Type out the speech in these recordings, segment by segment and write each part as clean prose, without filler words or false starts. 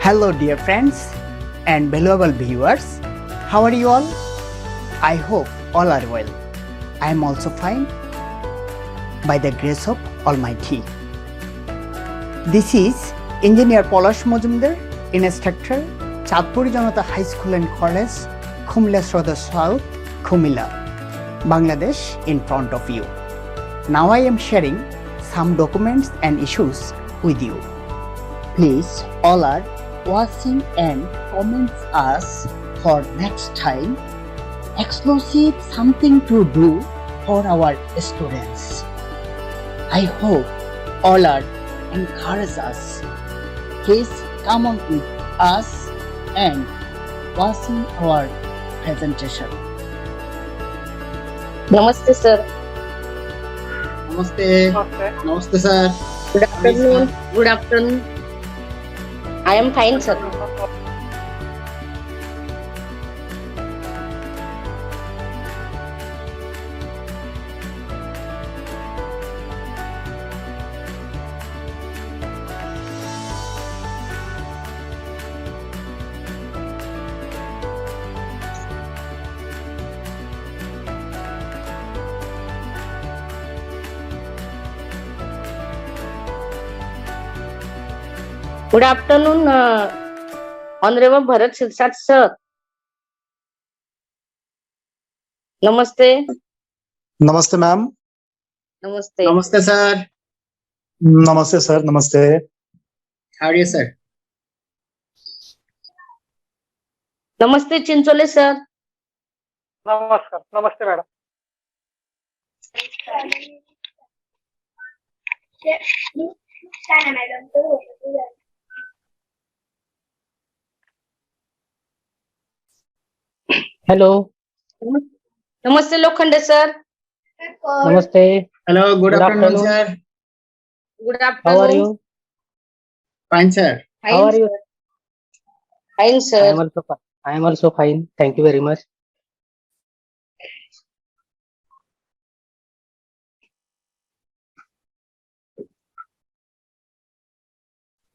Hello, dear friends and valuable viewers. How are you all? I hope all are well. I am also fine by the grace of Almighty. This is Engineer Polash Mojumdar, instructor, Chatpuri Janata High School and College, Kumila Srodha South, Kumila, Bangladesh in front of you. Now I am sharing some documents and issues with you. Please all are watching and comments us for next time exclusive something to do for our students. I hope all are encourage us. Please come on with us and watching our presentation. Namaste, sir. Namaste. Namaste, sir. Good afternoon. Good afternoon. I am fine, sir. Good afternoon, Honorable Bharat Sirsat, sir. Namaste. नमस्ते ma'am. Namaste. Namaste, sir. नमस्ते sir. नमस्ते. How are you, sir? Namaste, Chinchole, sir. नमस्कार. नमस्ते madam. Hello. Namaste, Lokhande, sir. Namaste. Hello, good Good afternoon, afternoon. sir. Good How afternoon. are you? Fine, sir. Fine, How are you? sir. Fine, I sir. am also fine. Thank you very much.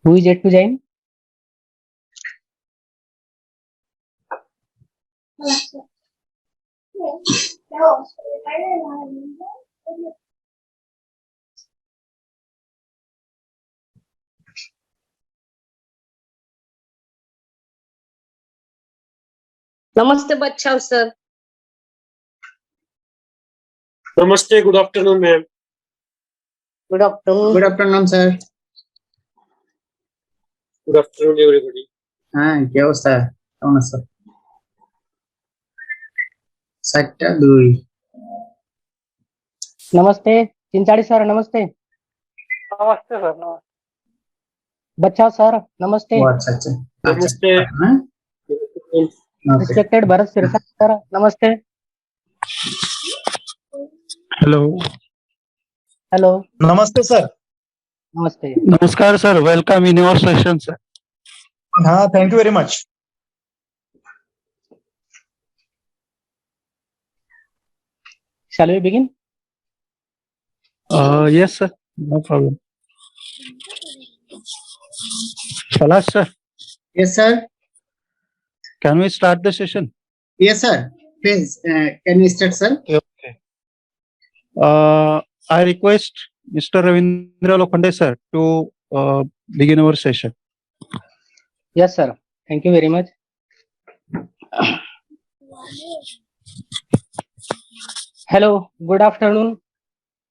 Who is yet to join? Namaste, Bachchao, sir. नमस्ते. Good afternoon ma'am. Good afternoon. Good afternoon, sir. Good afternoon everybody. কি অবস্থা? কেমন আছো? 7টা 2। Namaste. Chinchadi sir. Namaste. नमस्ते sir. नमस्ते. Bachcha sir. Namaste. ও আচ্ছা আচ্ছা। नमस्ते. হ্যাঁ? Okay. Respected Bharat Sirsat sir. Namaste. Hello. Hello. नमस्ते सर. Namaste. नमस्कार sir. Welcome in your session sir. हाँ, thank you very much. Shall we begin? Yes sir. No problem. Palash sir, Yes, sir. can we start the session? Yes, sir. Please, can you start, sir? Okay. I request Mr. Ravindra Lokhande sir to begin our session. Yes sir. Thank you very much. Hello. Good afternoon,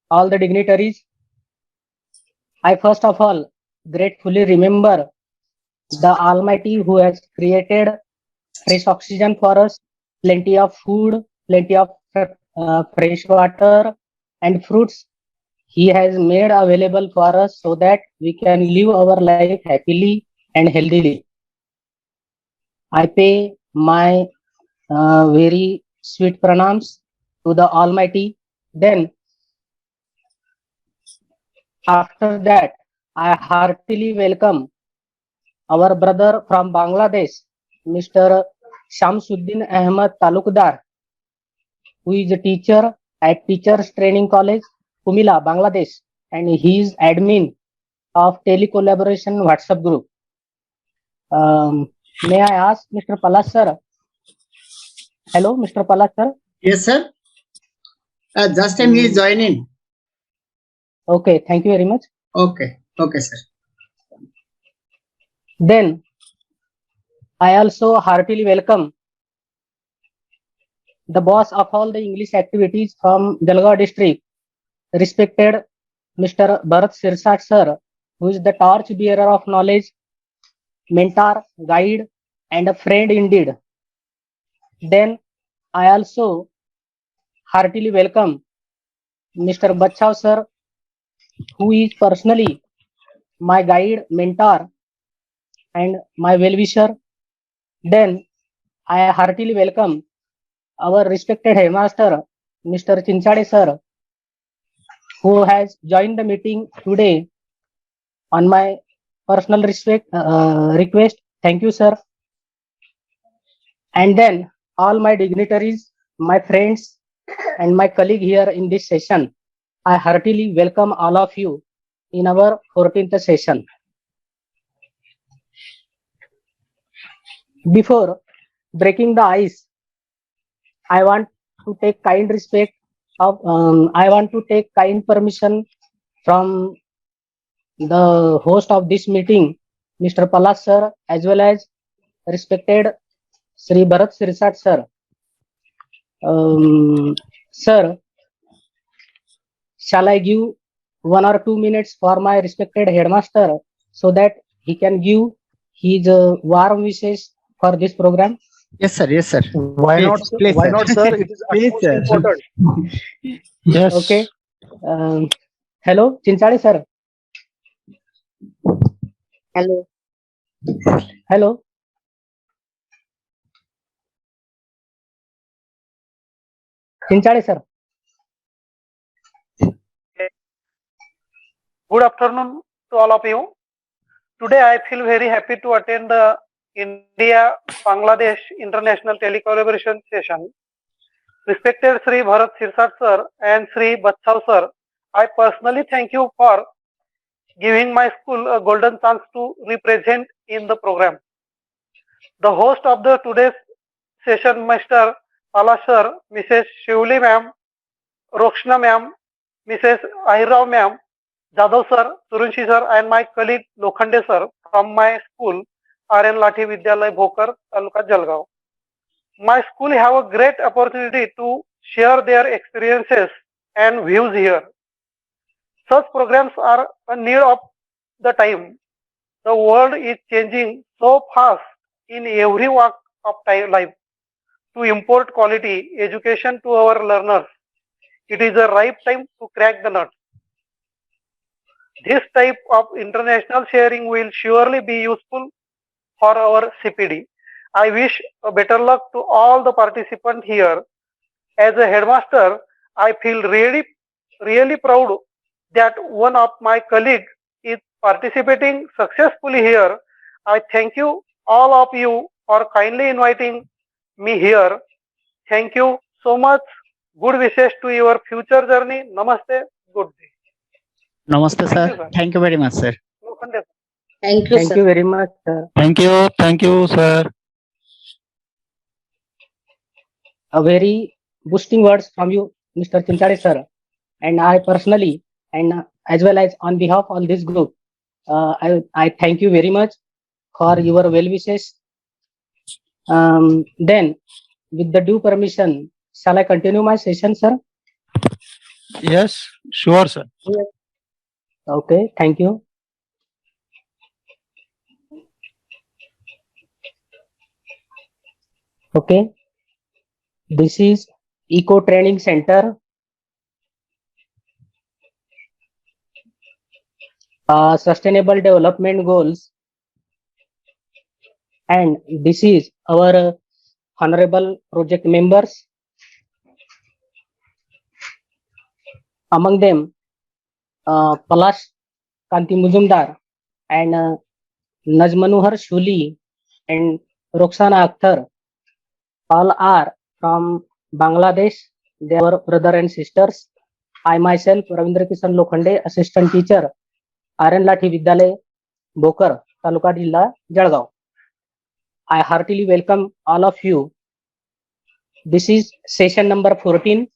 all the dignitaries. I first of all gratefully remember the Almighty who has created fresh oxygen for us, plenty of food, plenty of fresh water and fruits. He has made available for us so that we can live our life happily and healthily. I pay my very sweet pranams to the Almighty. Then, after that, I heartily welcome our brother from Bangladesh, Mr. Shamsuddin Ahmed Talukdar, who is a teacher at Teachers Training College, Kumila, Bangladesh, and he is admin of Telecollaboration WhatsApp group. May I ask Mr. Palash sir? Hello, Mr. Palash sir. Yes, sir. Just time he is joining. Okay, thank you very much. Okay, sir. Then I also heartily welcome the boss of all the English activities from Jalgaon district, respected Mr. Bharat Sirsat sir, who is the torch bearer of knowledge, mentor, guide, and a friend indeed. Then I also heartily welcome Mr. Bachau sir, who is personally my guide, mentor, and my well-wisher. Then I heartily welcome our respected headmaster, Mr. Chinchade sir, who has joined the meeting today on my personal request. Thank you, sir. And then all my dignitaries, my friends, and my colleague here in this session, I heartily welcome all of you in our 14th session. Before breaking the ice, I want to take kind permission from the host of this meeting, Mr. Palash sir, as well as respected Sri Bharat Sirsat sir. Sir, shall I give 1 or 2 minutes for my respected headmaster so that he can give his warm wishes for this program? Yes, sir. Why Please, not? please, Why sir. not, sir? It is Please, utmost sir. important. Yes. Okay. Hello, Chinchade sir. Hello. Hello. Chinchade sir. Good afternoon to all of you. Today I feel very happy to attend the India-Bangladesh International Telecollaboration session. Respected Sri Bharat Sirsat sir and Sri Bachau sir, I personally thank you for giving my school a golden chance to represent in the program. The host of the today's session, Mr. Palash sir, Mrs. Shivli ma'am, Roshna ma'am, Mrs. Ahirrao ma'am, Jadhav sir, Surunshi sir, and my colleague Lokhande sir from my school, RN Lathi Vidyalay Bhokar, Taluka Jalgaon. My school have a great opportunity to share their experiences and views here. Such programs are a need of the time. The world is changing so fast in every walk of life. To import quality education to our learners, it is the right time to crack the nut. This type of international sharing will surely be useful for our CPD. I wish a better luck to all the participants here. As a headmaster, I feel really proud that one of my colleagues is participating successfully here. I thank you, all of you, for kindly inviting me here. Thank you so much. Good wishes to your future journey. Namaste. Good day. Namaste, Thank you, sir. sir. Thank you very much, sir. Thank you, Thank sir. you very much, sir. Thank you, sir. A very boosting words from you, Mr. Chinchade sir. And I personally, and as well as on behalf of this group, I thank you very much for your well wishes. Then, with the due permission, shall I continue my session, sir? Yes, sure, sir. Okay, thank you. Okay, this is Eco Training Center. Sustainable Development Goals. And this is our honorable project members. Among them, Palash Kanti Muzumdar and Najmanuhar Shuli and Roxana Akhtar, all are from Bangladesh. They are brother and sisters. I myself, Ravindra Kishan Lokhande, assistant teacher, RN Lathi Vidyalay Bhokar, Taluka Jilla, Jalgaon. I heartily welcome all of you. This is session number 14.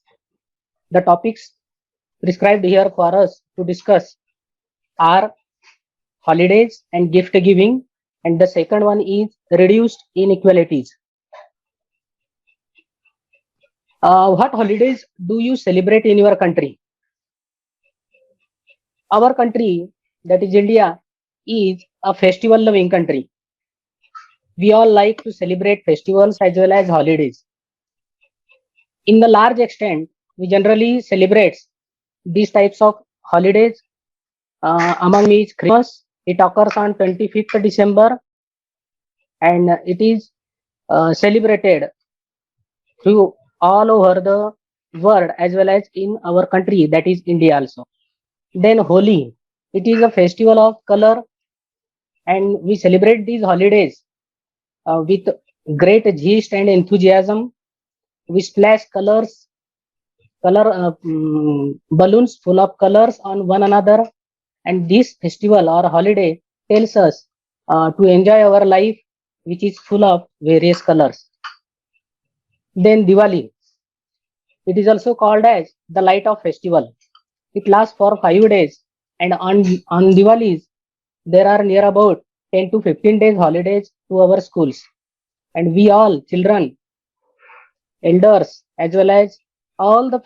The topics prescribed here for us to discuss are holidays and gift giving, and the second one is reduced inequalities. What holidays do you celebrate in your country? Our country, that is India, is a festival loving country. We all like to celebrate festivals as well as holidays. In the large extent, we generally celebrate these types of holidays. Among me is Christmas. It occurs on 25th December, and it is celebrated through all over the world as well as in our country, that is India also. Then Holi, it is a festival of color, and we celebrate these holidays with great zest and enthusiasm. We splash balloons full of colors on one another, and this festival or holiday tells us to enjoy our life, which is full of various colors. Then Diwali, it is also called as the light of festival. It lasts for 5 days, and on Diwalis there are near about 10 to 15 days holidays to our schools, and we all children, elders, as well as all the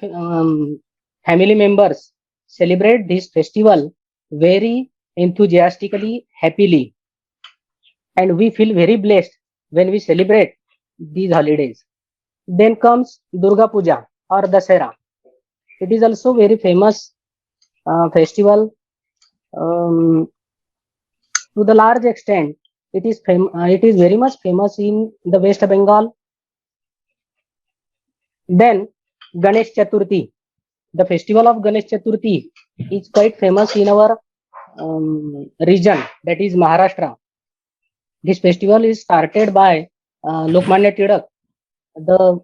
family members celebrate this festival very enthusiastically, happily, and we feel very blessed when we celebrate these holidays. Then comes Durga Puja or Dasera. It is also very famous festival. To the large extent, it is very much famous in the West Bengal. Then Ganesh Chaturthi. The festival of Ganesh Chaturthi is quite famous in our region, that is Maharashtra. This festival is started by Lokmanya Tilak, the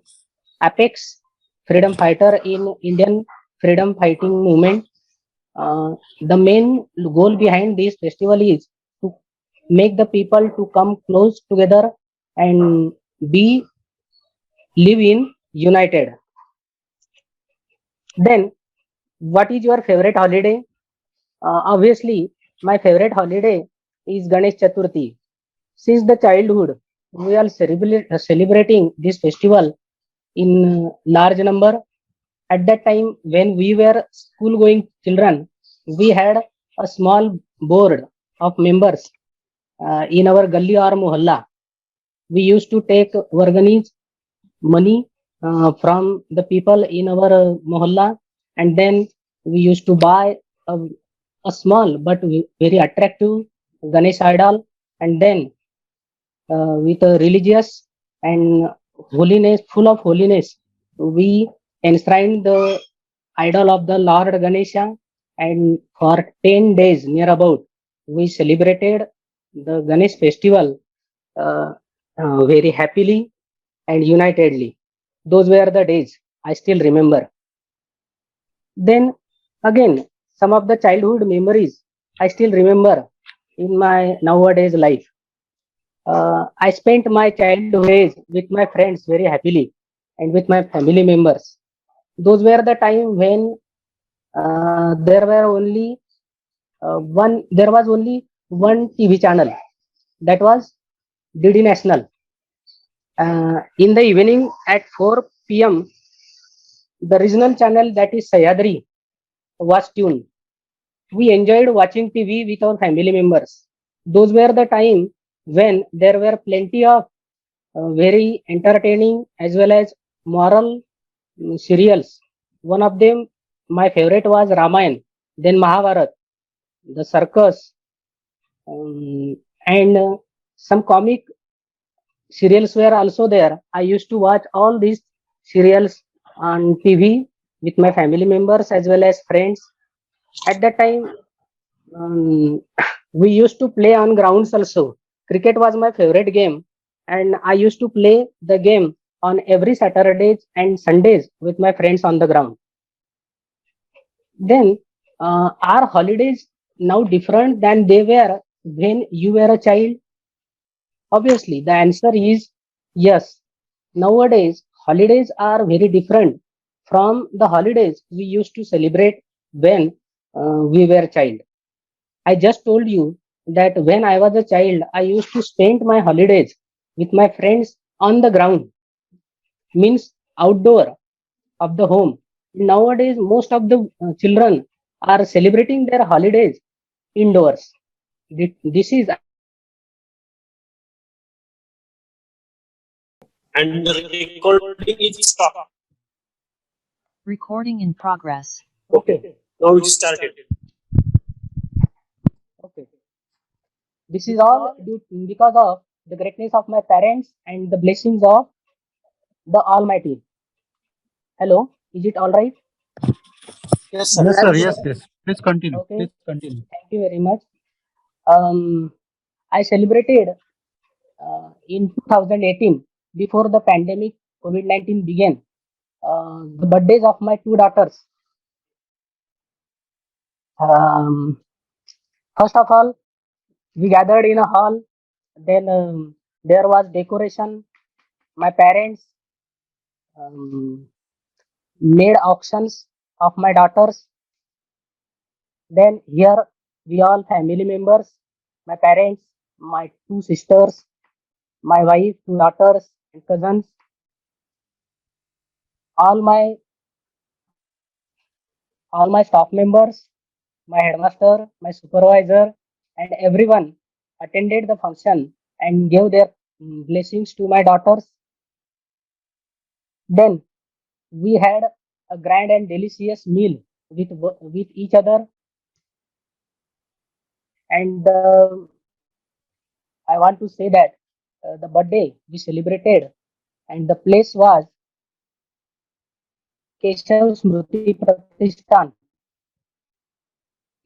apex freedom fighter in Indian freedom fighting movement. The main goal behind this festival is to make the people to come close together and live in united. Then, what is your favorite holiday? Obviously, my favorite holiday is Ganesh Chaturthi. Since the childhood, we are celebrating this festival in large number. At that time, when we were school-going children, we had a small board of members in our gully or mohalla. We used to take varganis, money from the people in our mohalla, and then we used to buy a small but very attractive Ganesh idol, and then with a religious and holiness, full of holiness, we enshrined the idol of the Lord Ganesha, and for 10 days near about, we celebrated the Ganesh festival very happily and unitedly. Those were the days I still remember. Then again, some of the childhood memories I still remember in my nowadays life. I spent my childhood days with my friends very happily and with my family members. Those were the time when there was only one TV channel, that was DD National. In the evening at 4 p.m., the regional channel, that is Sahyadri, was tuned. We enjoyed watching TV with our family members. Those were the time when there were plenty of very entertaining as well as moral serials. One of them, my favorite, was Ramayana, then Mahabharata, the circus, and some comic serials were also there. I used to watch all these serials on TV with my family members as well as friends. At that time, we used to play on grounds also. Cricket was my favorite game, and I used to play the game on every Saturdays and Sundays with my friends on the ground. Then, are holidays now different than they were when you were a child? Obviously, the answer is yes. Nowadays, holidays are very different from the holidays we used to celebrate when we were child. I just told you that when I was a child, I used to spend my holidays with my friends on the ground, means outdoor of the home. Nowadays, most of the children are celebrating their holidays indoors. This is And the recording is stopped. Recording in progress. okay. Now it started. Okay. This is all because of the greatness of my parents and the blessings of the Almighty. Hello, is it all right? Yes, sir. Yes, sir. Yes, Yes, yes. Please continue. Okay. Please continue. Thank you very much. I celebrated in 2018 before the pandemic COVID-19 began. The birthdays of my two daughters. Um, First of all, we gathered in a hall. Then there was decoration. My parents um, made auctions of my daughters. Then here we all family members, my parents, my two sisters, my wife, two daughters, and cousins, all my all my staff members, my headmaster, my supervisor, and everyone attended the function and gave their blessings to my daughters. Then we had a grand and delicious meal with each other, and I want to say that the birthday we celebrated and the place was Keshav Smriti Pratishthan.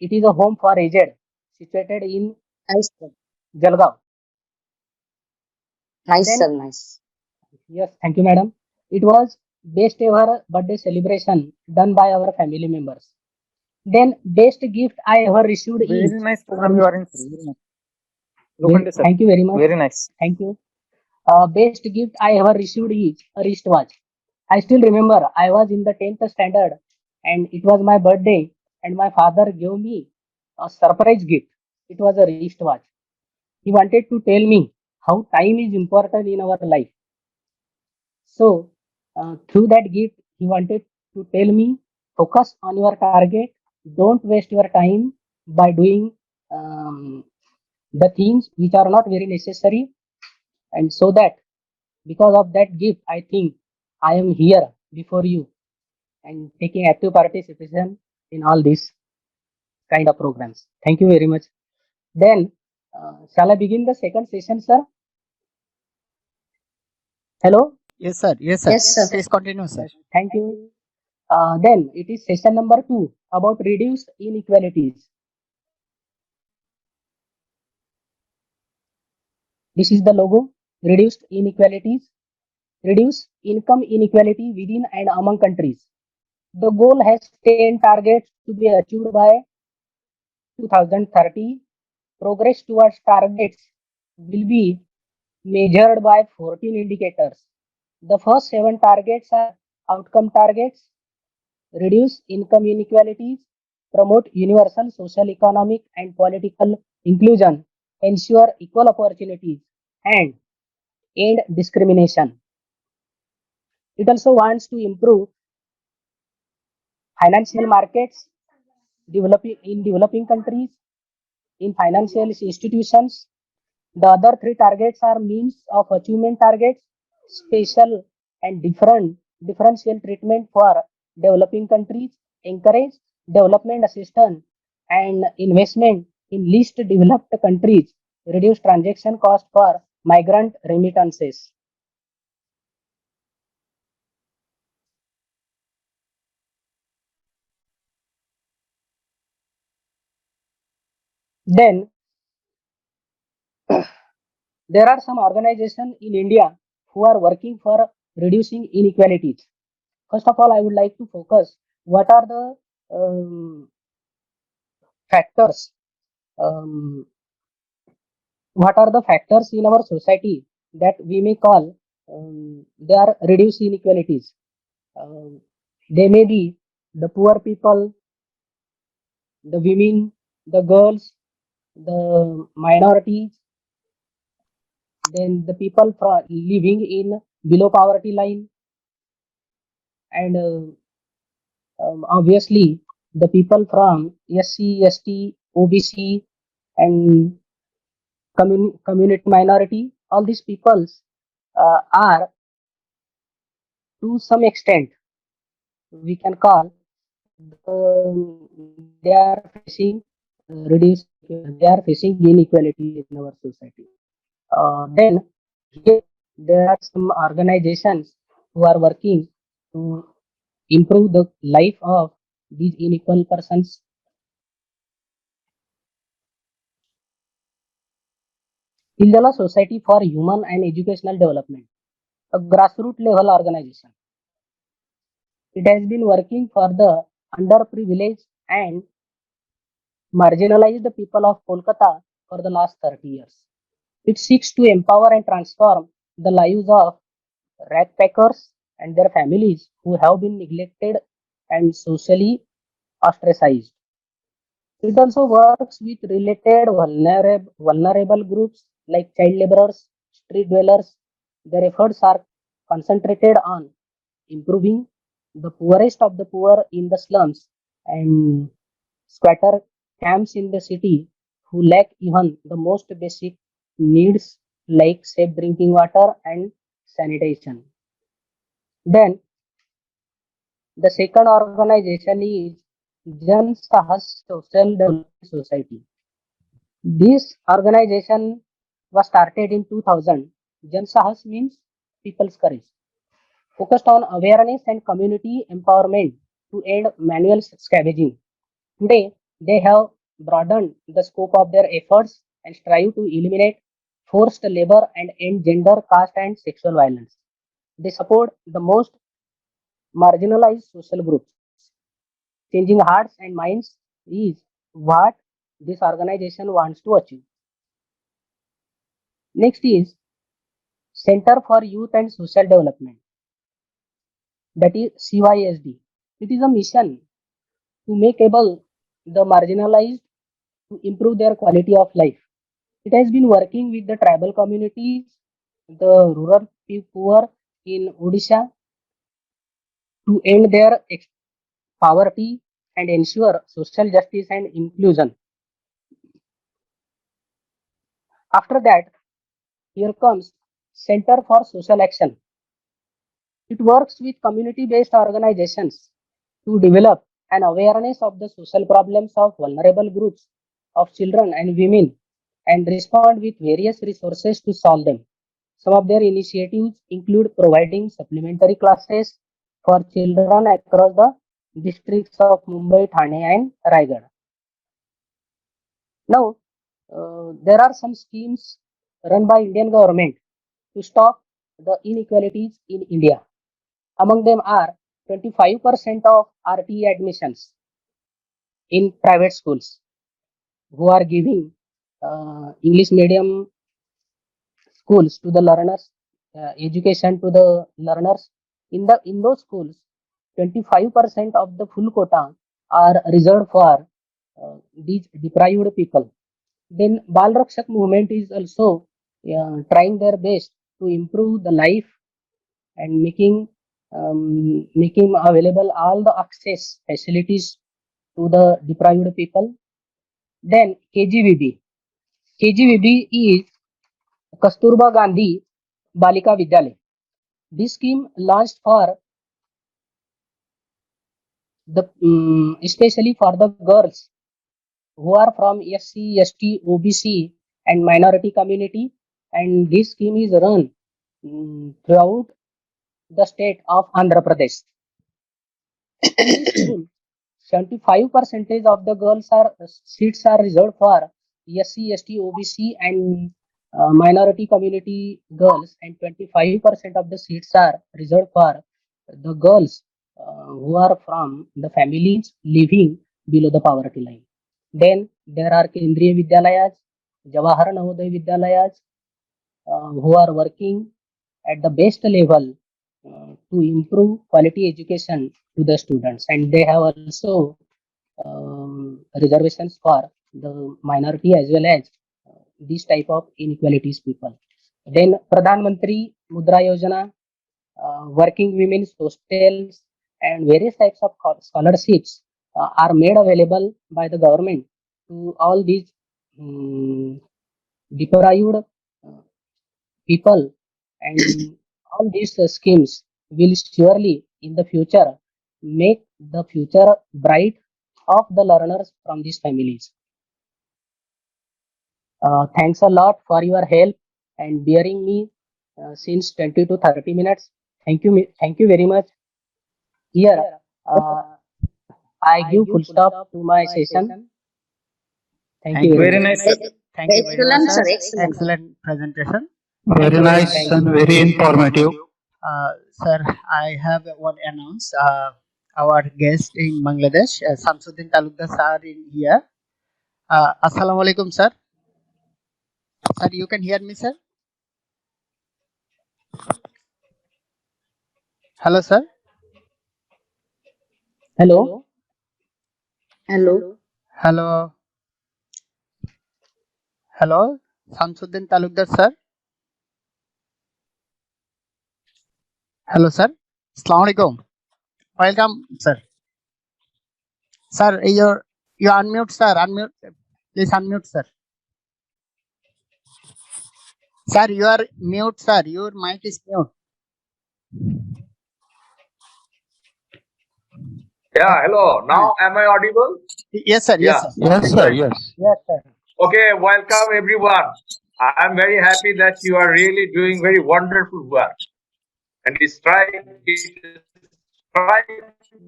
It is a home for aged situated in nice, sir. Jalgaon. Nice, Then, sir. Nice. yes, thank you, madam. It was best ever birthday celebration done by our family members. Then, best gift I ever received Very is nice program you are in. Very nice. Lokhande sir. thank you very much. Very nice. Thank you. Best gift I ever received is a wristwatch. I still remember I was in the 10th standard and it was my birthday and my father gave me a surprise gift. It was a wristwatch. He wanted to tell me how time is important in our life. So, through that gift, he wanted to tell me focus on your target, don't waste your time by doing um, the things which are not very necessary, and so that because of that gift, I think I am here before you and taking active participation in all these kind of programs. Thank you very much. Then, shall I begin the second session, sir? Hello? Yes, sir. Yes, sir. Yes, sir. Please continue, sir. Thank you. Then it is session number 2 about reduced inequalities. This is the logo, reduced inequalities, reduce income inequality within and among countries. The goal has 10 targets to be achieved by 2030. Progress towards targets will be measured by 14 indicators. The first 7 targets are outcome targets, reduce income inequalities, promote universal social, economic, and political inclusion, ensure equal opportunities, and end discrimination. It also wants to improve financial markets developing countries, in financial institutions. The other 3 targets are means of achievement targets, special and differential treatment for developing countries, encourage development assistance and investment in least developed countries, reduce transaction cost for migrant remittances. Then there are some organizations in India who are working for reducing inequalities. First of all, I would like to focus what are the factors um, what are the factors in our society that we may call they are reduce inequalities. They may be the poor people, the women, the girls, the minorities, then the people living in below poverty line, and obviously the people from SC, ST, OBC, and community minority. All these peoples are to some extent we can call they are facing they are facing inequality in our society. Then here there are some organizations who are working to improve the life of these unequal persons. Pindala Society for Human and Educational Development, a grassroots level organization. It has been working for the underprivileged and marginalized people of Kolkata for the last 30 years. It seeks to empower and transform the lives of ragpackers and their families who have been neglected and socially ostracized. It also works with related vulnerable groups like child laborers, street dwellers. Their efforts are concentrated on improving the poorest of the poor in the slums and squatter camps in the city who lack even the most basic needs like safe drinking water and sanitation. Then the second organization is Jan Sahas Social Development Society. This organization was started in 2000. Jan Sahas means people's courage, focused on awareness and community empowerment to end manual scavenging. Today, they have broadened the scope of their efforts and strive to eliminate forced labor and end gender, caste, and sexual violence. They support the most marginalized social groups. Changing hearts and minds is what this organization wants to achieve. Next is Center for Youth and Social Development, that is CYSD. It is a mission to make able the marginalized to improve their quality of life. It has been working with the tribal communities, the rural poor in Odisha to end their poverty and ensure social justice and inclusion. After that, here comes Center for Social Action. It works with community-based organizations to develop an awareness of the social problems of vulnerable groups of children and women and respond with various resources to solve them. Some of their initiatives include providing supplementary classes for children across the districts of Mumbai, Thane, and Raigad. Now, there are some schemes run by Indian government to stop the inequalities in India. Among them are 25% of RTE admissions in private schools who are giving English medium schools to the learners, education to the learners. In those schools, 25% of the full quota are reserved for these deprived people. Then Bal Rakshak movement is also trying their best to improve the life and making available all the access facilities to the deprived people. Then KGVB is Kasturba Gandhi Balika Vidyalaya. This scheme launched for the especially for the girls who are from SC, ST, OBC, and minority community, and this scheme is run throughout the state of Andhra Pradesh. 75% of the girls are seats are reserved for SC, ST, OBC, and minority community girls, and 25% of the seats are reserved for the girls who are from the families living below the poverty line. Then there are Kendriya Vidyalayas Jawahar Navodaya Vidyalayas who are working at the best level to improve quality education to the students, and they have also reservations for the minority as well as these type of inequalities people. Then Pradhan Mantri Mudra Yojana, working women's hostels and various types of scholarships are made available by the government to all these deprived people, and all these schemes will surely in the future make the future bright of the learners from these families. Thanks a lot for your help and bearing me since 20 to 30 minutes. Thank you very much. Here, I give full stop to my session. Thank you very Very much. nice, sir. Thank you very much, Excellent, sir. sir. Excellent. Excellent presentation. Very nice and very informative. Sir, I have one announce. Our guest in Bangladesh, Samsuddin Talukdar sir, in here. Assalamu alaikum, sir. Sir, you can hear me, sir? Hello, sir. Hello. Hello. Hello. Hello, Samsuddin Talukdar, sir. Hello, sir. Assalamu alaikum. Welcome, sir. Sir, you unmute, sir. Unmute. Please unmute, sir. Sir, you are mute, sir. Your mic is mute. Yeah, hello. Now, am I audible? Yes, sir. Yes, sir. Yes, sir. Yes. Yes, sir. Okay, welcome everyone. I am very happy that you are really doing very wonderful work. And it strikes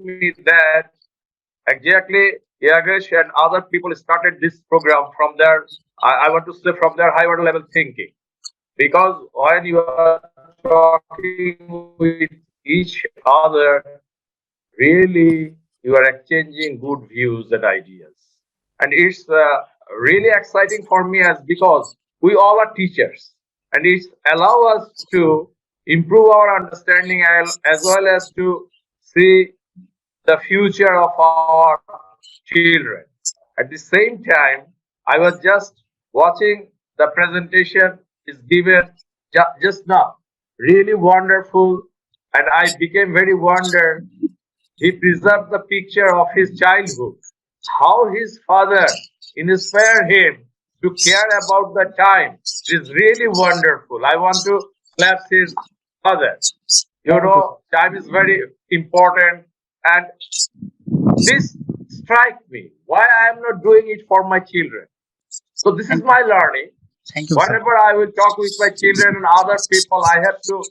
me that exactly Yagesh and other people started this program from their, I want to say from their higher level thinking. Because when you are talking with each other, really you are exchanging good views and ideas. And it's really exciting for me as because we all are teachers, and it allows us to improve our understanding as well as to see the future of our children. At the same time, I was just watching the presentation is given just now. Really wonderful, and I became very wondered. He preserved the picture of his childhood, how his father inspired him to care about the time. It is really wonderful. I want to clap his father. You know, time is very important, and this strikes me. Why I am not doing it for my children? So this is my learning. Thank you, sir. Whenever I will talk with my children and other people, I have to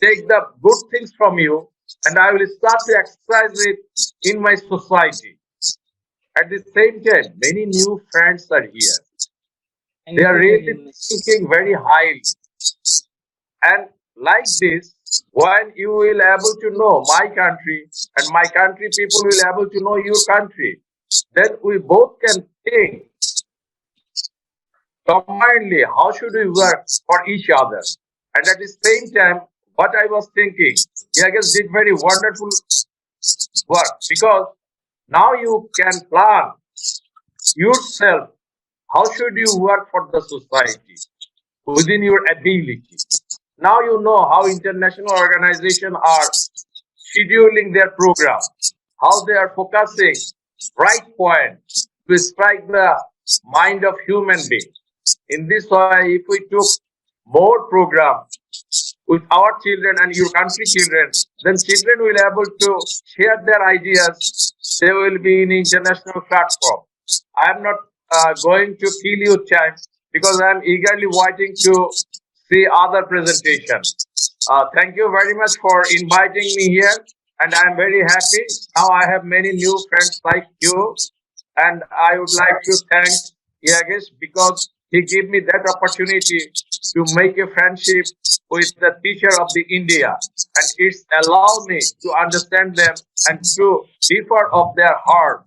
take the good things from you, and I will start to exercise it in my society. At the same time, many new friends are here. They are really thinking very highly. And like this, when you will able to know my country and my country people will able to know your country, then we both can think combinedly how should we work for each other. And at the same time, what I was thinking, Yagesh did very wonderful work, because now you can plan yourself how should you work for the society within your ability. Now you know how international organizations are scheduling their program, how they are focusing right point to strike the mind of human being. In this way, if we took more program with our children and your country children, then children will able to share their ideas. They will be in international platform. I am not going to kill you time, because I am eagerly waiting to see other presentations. Thank you very much for inviting me here, and I am very happy. Now I have many new friends like you, and I would like to thank Yagesh, because he gave me that opportunity to make a friendship with the teacher of the India, and it's allowed me to understand them and to differ of their heart,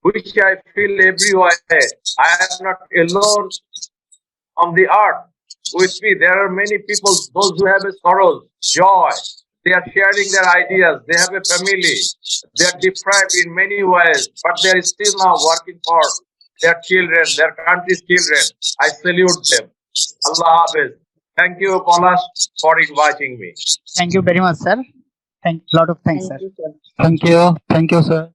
which I feel everywhere. I am not alone on the earth. With me, there are many people, those who have a sorrow, joy. They are sharing their ideas. They have a family. They are deprived in many ways, but they are still now working for their children, their country's children. I salute them. Allah Hafiz. Thank you, Palash, for inviting me. Thank you very much, sir. Lot of thanks, sir. Thank you, sir. Thank you. Thank you, sir.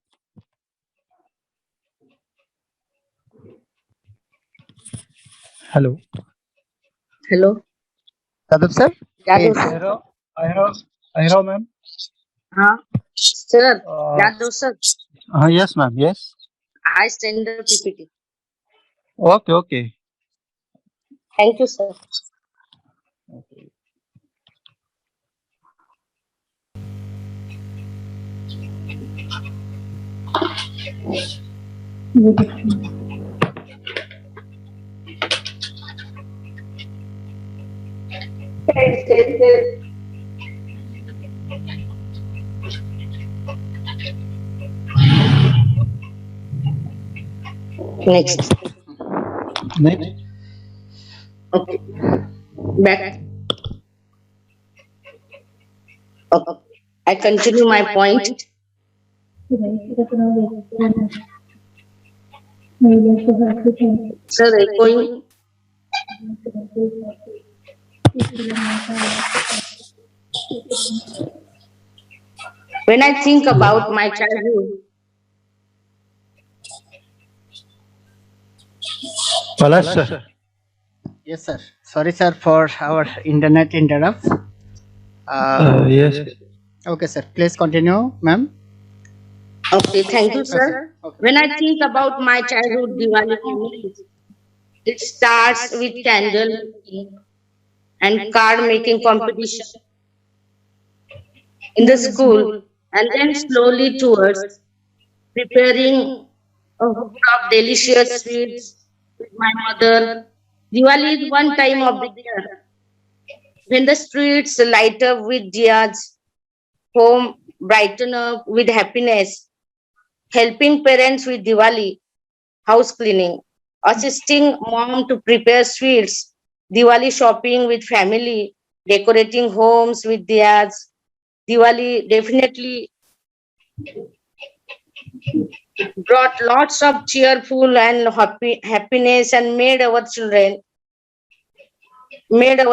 Hello. Hello. Yadav, sir. Yadav, Yes. sir. Ahira, ma'am. Sir. Uh, Yadav, sir. yes, ma'am. Yes. I send the PPT. Okay, okay. Thank you, sir. Next. Next. Okay. Back. Okay. I continue my point. Sir, echoing. When I think about my childhood, Palash, sir. Yes, sir. Sorry, sir, for our internet interrupt. Yes. Okay, sir. Please continue, ma'am. okay, thank you, sir. When I think about my childhood Diwali memories, it starts with candle making and card making competition in the school, and then slowly towards preparing a hoop of delicious sweets with my mother. Diwali is one time of the year when the streets light up with diyas, home brighten up with happiness, helping parents with Diwali, house cleaning, assisting mom to prepare sweets, Diwali shopping with family, decorating homes with diyas. Diwali definitely brought lots of cheerful and happiness and made our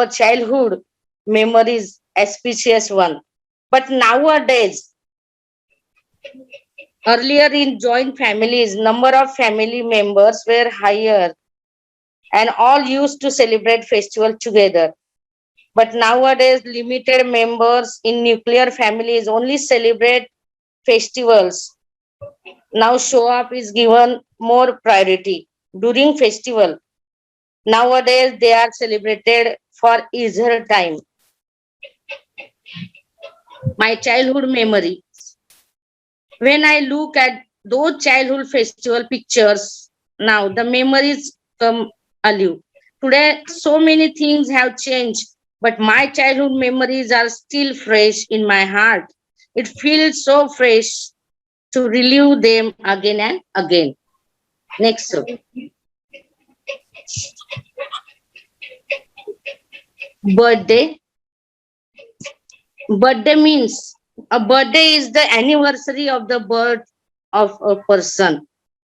childhood memories auspicious one. But nowadays, earlier in joint families, number of family members were higher and all used to celebrate festival together. But nowadays, limited members in nuclear families only celebrate festivals. Now show up is given more priority during festival. Nowadays, they are celebrated for easier time. My childhood memory. When I look at those childhood festival pictures, now the memories come alive. Today, so many things have changed, but my childhood memories are still fresh in my heart. It feels so fresh to relive them again and again. Next, sir. Birthday. Birthday means a birthday is the anniversary of the birth of a person.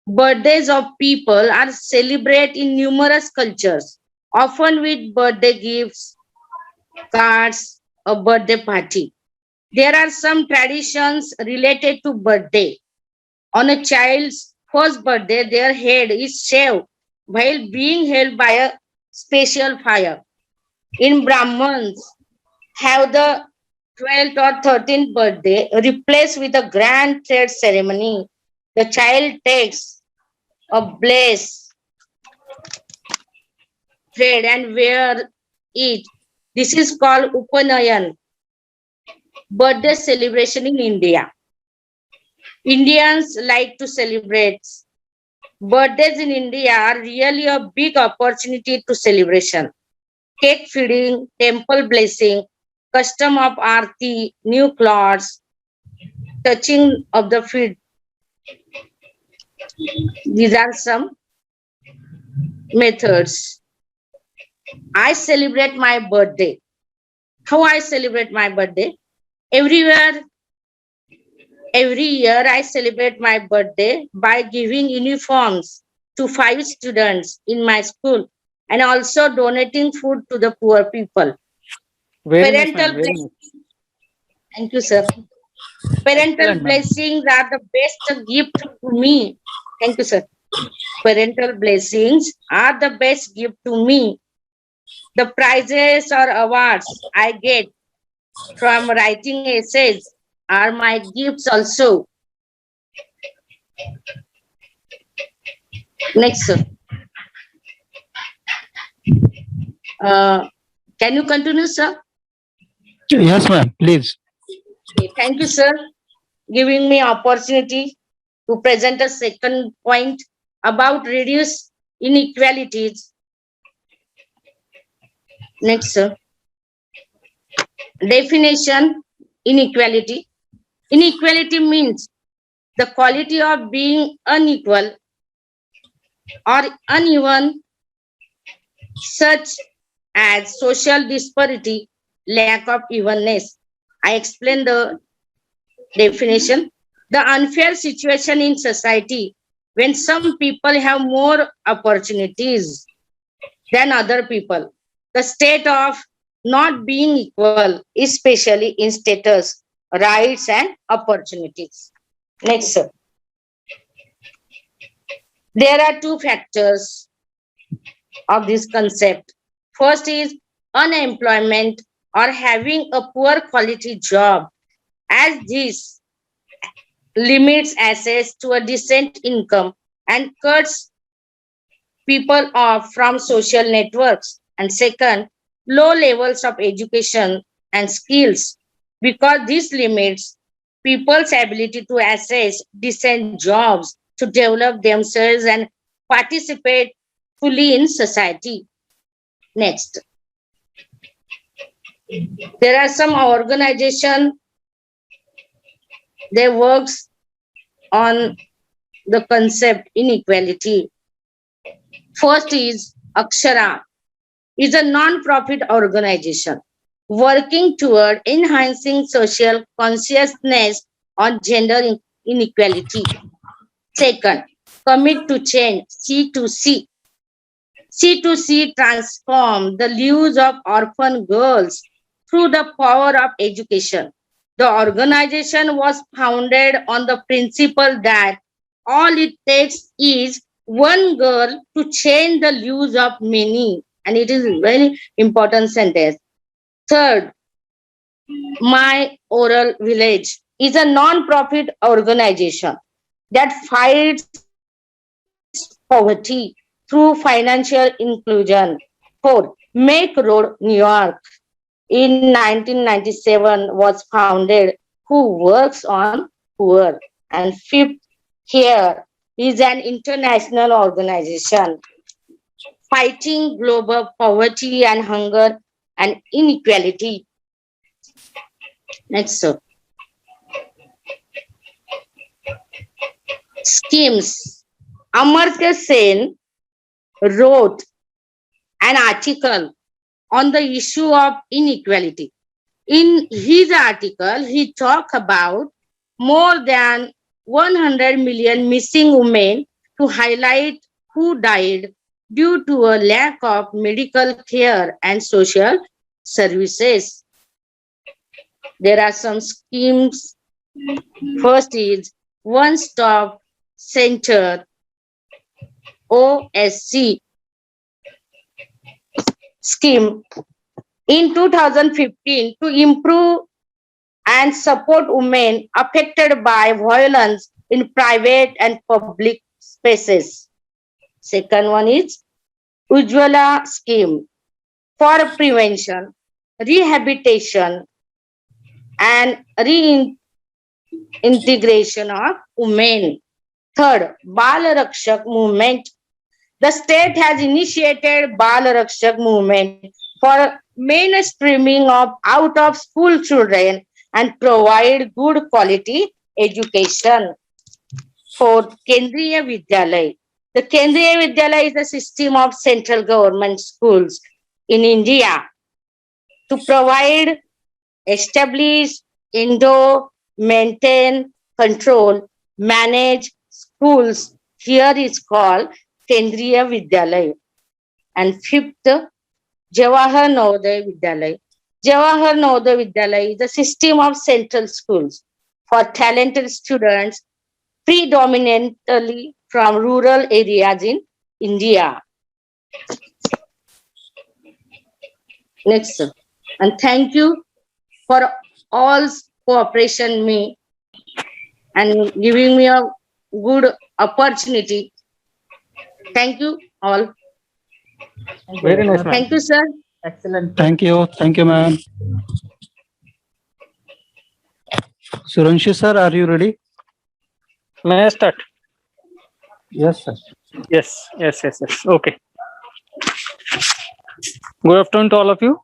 Birthdays of people are celebrated in numerous cultures, often with birthday gifts, cards, a birthday party. There are some traditions related to birthday. On a child's first birthday, their head is shaved while being held by a special fire. In Brahmins, have the 12th or 13th birthday replaced with a grand thread ceremony. The child takes a blaze thread and wear it. This is called Upanayan. Birthday celebration in India. Indians like to celebrate Birthdays in India are really a big opportunity to celebration. Cake feeding, temple blessing, custom of aarti, new clothes, touching of the feet. These are some methods. I celebrate my birthday. How I celebrate my birthday? Everywhere, every year I celebrate my birthday by giving uniforms to 5 students in my school and also donating food to the poor people. Very nice, Parental ma'am. Very blessings. nice. Thank you, sir. Parental Excellent, ma'am. blessings are the best gift to me. Thank you, sir. Parental blessings are the best gift to me. The prizes or awards I get from writing essays are my gifts also. Next, sir. Can you continue, sir? Yes, ma'am, please. Okay, thank you, sir, giving me opportunity to present a second point about reduce inequalities. Next, sir. Definition inequality. Inequality means the quality of being unequal or uneven, such as social disparity, lack of evenness. I explain the definition. The unfair situation in society when some people have more opportunities than other people. The state of not being equal, especially in status, rights, and opportunities. Next, sir. There are two factors of this concept. First is unemployment or having a poor quality job, as this limits access to a decent income and cuts people off from social networks. And second, low levels of education and skills, because this limits people's ability to access decent jobs, to develop themselves and participate fully in society. Next, there are some organization that works on the concept inequality. First is Akshara, is a non-profit organization working toward enhancing social consciousness on gender inequality. Second, Commit to Change, C2C. C2C transform the lives of orphan girls through the power of education. The organization was founded on the principle that all it takes is one girl to change the lives of many. And it is a very important sentence. Third, My Oral Village is a non-profit organization that fights poverty through financial inclusion. Fourth, Make Road New York in 1997 was founded, who works on poor. And fifth, here is an international organization fighting global poverty and hunger and inequality. Next, sir. Schemes. Amartya Sen wrote an article on the issue of inequality. In his article, he talked about more than 100 million missing women to highlight who died due to a lack of medical care and social services. There are some schemes. First is One Stop Center, OSC scheme in 2015 to improve and support women affected by violence in private and public spaces. Second one is Ujjwala scheme for prevention, rehabilitation, and reintegration of women. Third, Bal Rakshak movement. The state has initiated Bal Rakshak movement for mainstreaming of out of school children and provide good quality education. Fourth, Kendriya Vidyalay. The Kendriya Vidyalay is a system of central government schools in India to provide, establish, endure, maintain, control, manage schools. Here is called Kendriya Vidyalay. And fifth, Jawahar Navodaya Vidyalay. Jawahar Navodaya Vidyalay is a system of central schools for talented students predominantly from rural areas in India. Next, sir. And thank you for all cooperation me and giving me a good opportunity. Thank you all. Very nice, ma'am. Thank you, sir. Excellent. Thank you, ma'am. Suranshi sir, are you ready? May I start? Yes, sir. Yes. Okay. Good afternoon to all of you.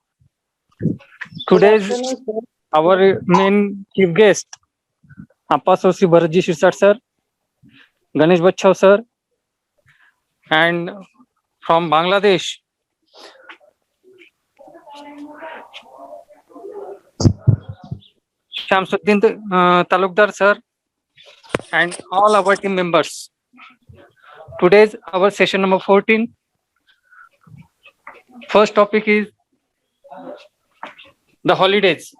Today's our main chief guest, Apasosi Bharatji Shirsat sir, Ganesh Bachchav sir, and from Bangladesh, Shamsuddin Talukdar sir, and all our team members. Today's our session number 14. First topic is the holidays.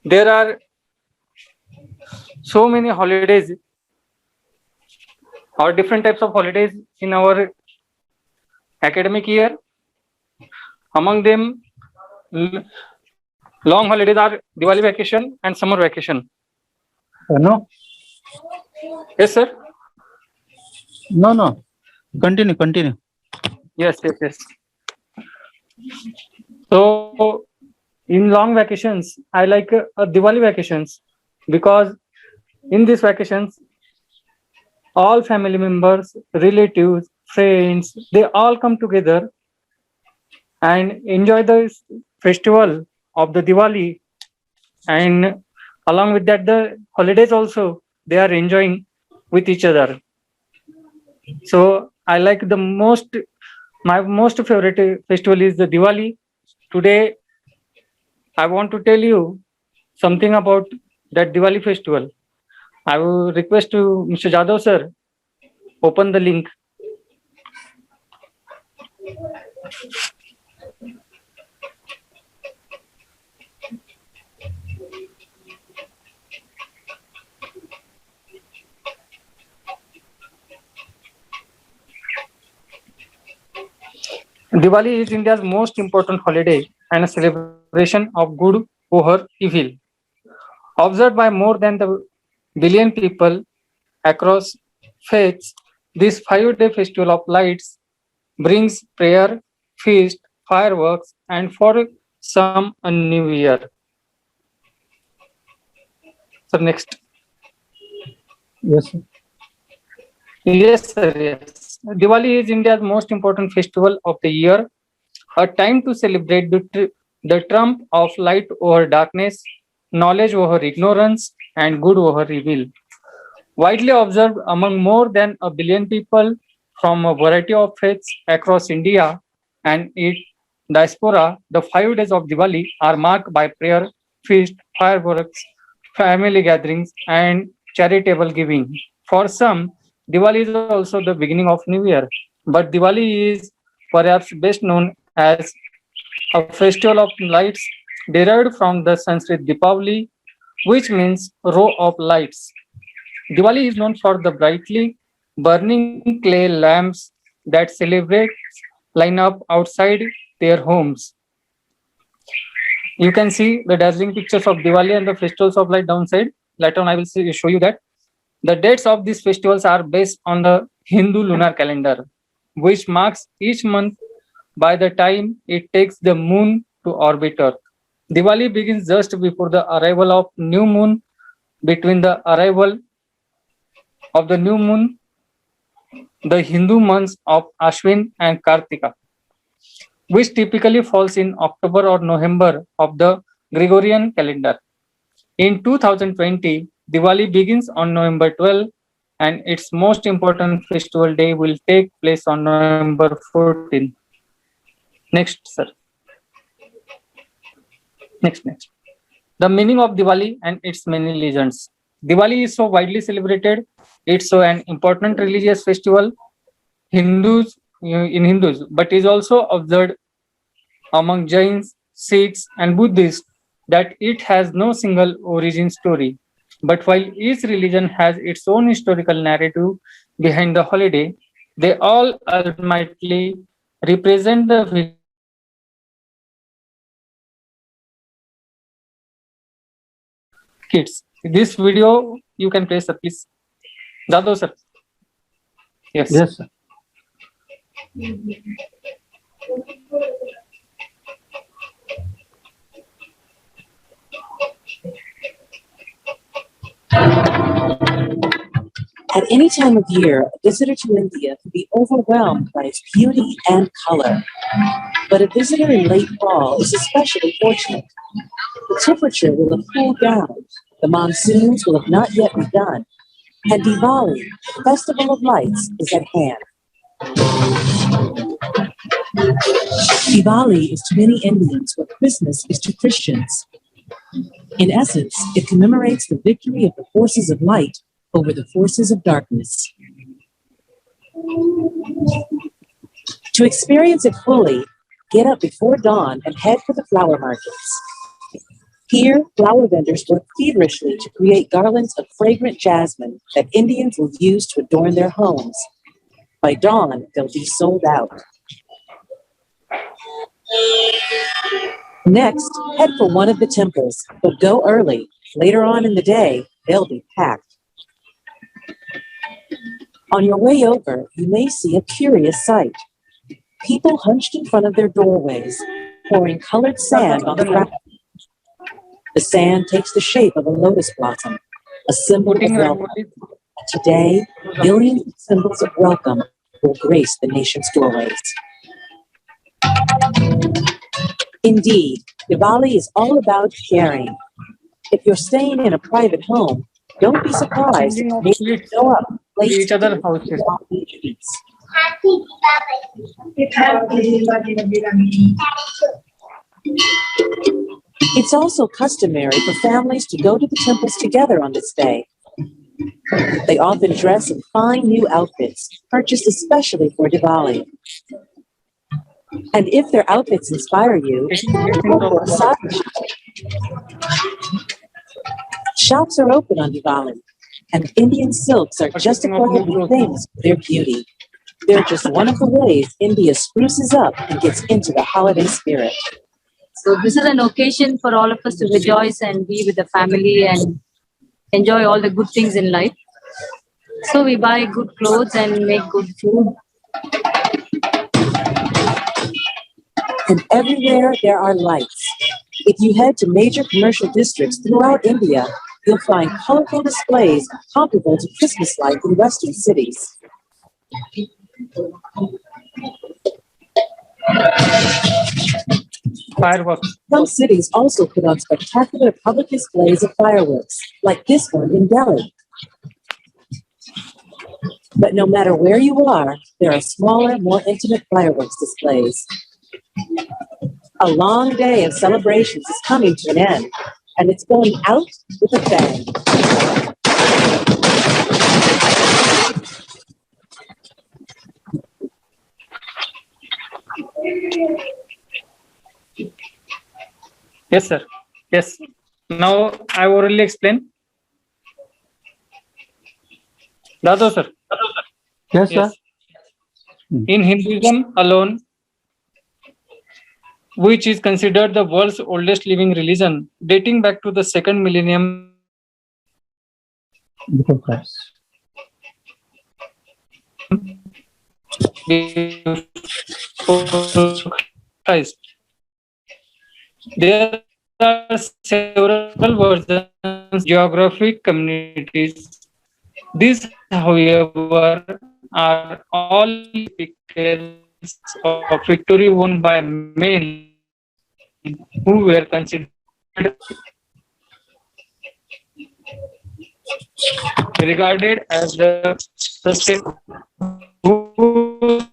There are so many holidays or different types of holidays in our academic year. Among them, long holidays are Diwali vacation and summer vacation. No? Yes, sir. No. Continue. Yes. So, in long vacations, I like Diwali vacations because in these vacations, all family members, relatives, friends, they all come together and enjoy the festival of the Diwali. And along with that, the holidays also, they are enjoying with each other. So I like my most favorite festival is the Diwali. Today, I want to tell you something about that Diwali festival. I will request to Mr. Jadhav sir, open the link. Diwali is India's most important holiday and a celebration of good over evil. Observed by more than the billion people across faiths, this 5-day festival of lights brings prayer, feast, fireworks, and for some a new year. So next. Yes, sir. Yes, sir. Yes. Diwali is India's most important festival of the year, a time to celebrate the trump of light over darkness, knowledge over ignorance, and good over evil. Widely observed among more than a billion people from a variety of faiths across India and its diaspora, the 5 days of Diwali are marked by prayer, feast, fireworks, family gatherings, and charitable giving. For some, Diwali is also the beginning of New Year, but Diwali is perhaps best known as a festival of lights derived from the Sanskrit Deepavali, which means row of lights. Diwali is known for the brightly burning clay lamps that celebrate line up outside their homes. You can see the dazzling pictures of Diwali and the festivals of light downside. Later on, I will show you that. The dates of these festivals are based on the Hindu lunar calendar, which marks each month by the time it takes the moon to orbit Earth. Diwali begins just before the arrival of new moon. Between the arrival of the new moon, the Hindu months of Ashwin and Kartika, which typically falls in October or November of the Gregorian calendar. In 2020, Diwali begins on November 12, and its most important festival day will take place on November 14. Next, sir. Next. The meaning of Diwali and its many legends. Diwali is so widely celebrated. It's so an important religious festival in Hindus, but is also observed among Jains, Sikhs, and Buddhists that it has no single origin story. But while each religion has its own historical narrative behind the holiday, they all ultimately represent the kids. This video you can play, sir, please. Dado, sir. Yes. Yes, sir. At any time of year, a visitor to India can be overwhelmed by its beauty and color. But a visitor in late fall is especially fortunate. The temperature will have cooled down, the monsoons will have not yet begun, and Diwali, the festival of lights, is at hand. Diwali is to many Indians what Christmas is to Christians. In essence, it commemorates the victory of the forces of light over the forces of darkness. To experience it fully, get up before dawn and head for the flower markets. Here, flower vendors work feverishly to create garlands of fragrant jasmine that Indians will use to adorn their homes. By dawn, they'll be sold out. Next, head for one of the temples, but go early. Later on in the day, they'll be packed. On your way over, you may see a curious sight. People hunched in front of their doorways, pouring colored sand on the ground. The sand takes the shape of a lotus blossom, a symbol of welcome. Today, millions of symbols of welcome will grace the nation's doorways. Indeed, Diwali is all about caring. If you're staying in a private home, don't be surprised if neighbors show up late each other houses. It's also customary for families to go to the temples together on this day. They often dress in fine new outfits, purchased especially for Diwali. And if their outfits inspire you, go for a sari shop. Shops are open on Diwali, and Indian silks are justifiably famous for their beauty. They're just one of the ways India spruces up and gets into the holiday spirit. So this is an occasion for all of us to rejoice and be with the family and enjoy all the good things in life. So we buy good clothes and make good food. And everywhere there are lights. If you head to major commercial districts throughout India, you'll find colorful displays comparable to Christmas lights in Western cities. Fireworks. Some cities also put on spectacular public displays of fireworks, like this one in Delhi. But no matter where you are, there are smaller, more intimate fireworks displays. A long day of celebrations is coming to an end, and it's going out with a bang. Yes, sir. Yes. Now I orally explain. Dado, sir. Yes, sir. In Hinduism alone, which is considered the world's oldest living religion, dating back to the second millennium Before Christ. before Christ. There are several versions, geographic communities These, however, are all pictures of victory won by men who were considered regarded as the whose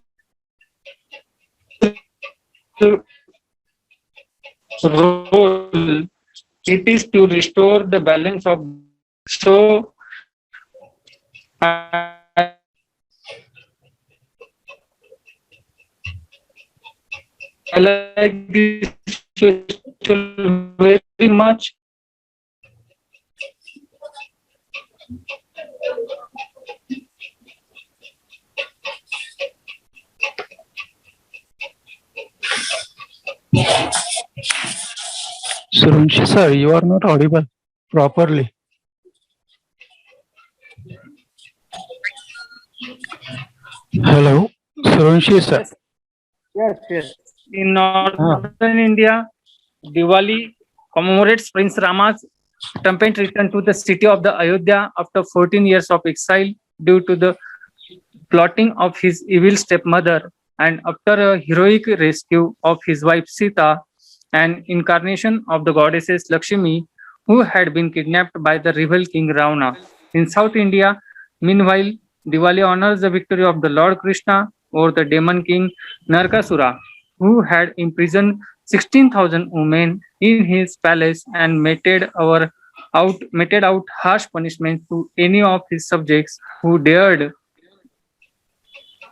role it is to restore the balance of so I like this festival very much. Surunshi sir, you are not audible properly. Hello, Surunshi sir. Yes. In northern India, Diwali commemorates Prince Rama's triumphant return to the city of the Ayodhya after 14 years of exile due to the plotting of his evil stepmother, and after a heroic rescue of his wife Sita, an incarnation of the goddesses Lakshmi, who had been kidnapped by the rebel king Ravana. In South India, meanwhile, Diwali honors the victory of the Lord Krishna over the demon king Narkasura, who had imprisoned 16,000 women in his palace and meted out harsh punishments to any of his subjects who dared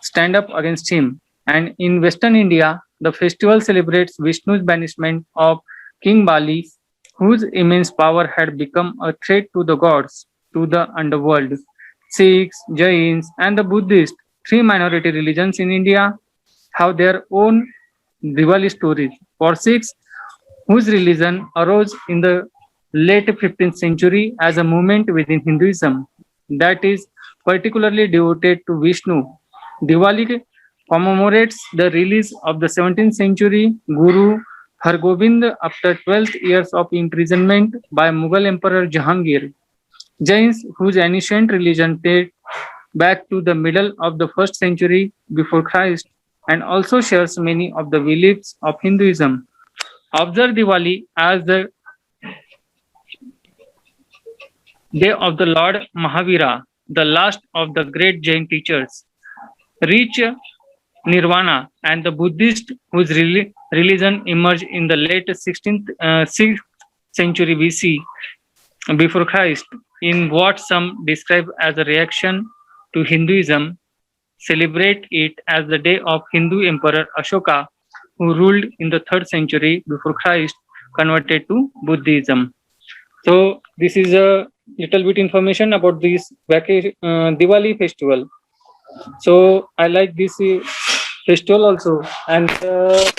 stand up against him. And in Western India, the festival celebrates Vishnu's banishment of King Bali, whose immense power had become a threat to the gods, to the underworld. Sikhs, Jains, and the Buddhists, three minority religions in India, have their own Diwali stories. For Sikhs, whose religion arose in the late 15th century as a movement within Hinduism that is particularly devoted to Vishnu, Diwali commemorates the release of the 17th century Guru Hargobind after 12 years of imprisonment by Mughal Emperor Jahangir. Jains, whose ancient religion dates back to the middle of the 1st century before Christ and also shares many of the beliefs of Hinduism, observe Diwali as the day of the Lord Mahavira, the last of the great Jain teachers. Reach Nirvana, and the Buddhist whose religion emerged in the late 6th century BC before Christ in what some describe as a reaction to Hinduism, celebrate it as the day of Hindu Emperor Ashoka, who ruled in the 3rd century before Christ, converted to Buddhism. So this is a little bit information about this Diwali festival. So I like this festival also, and holidays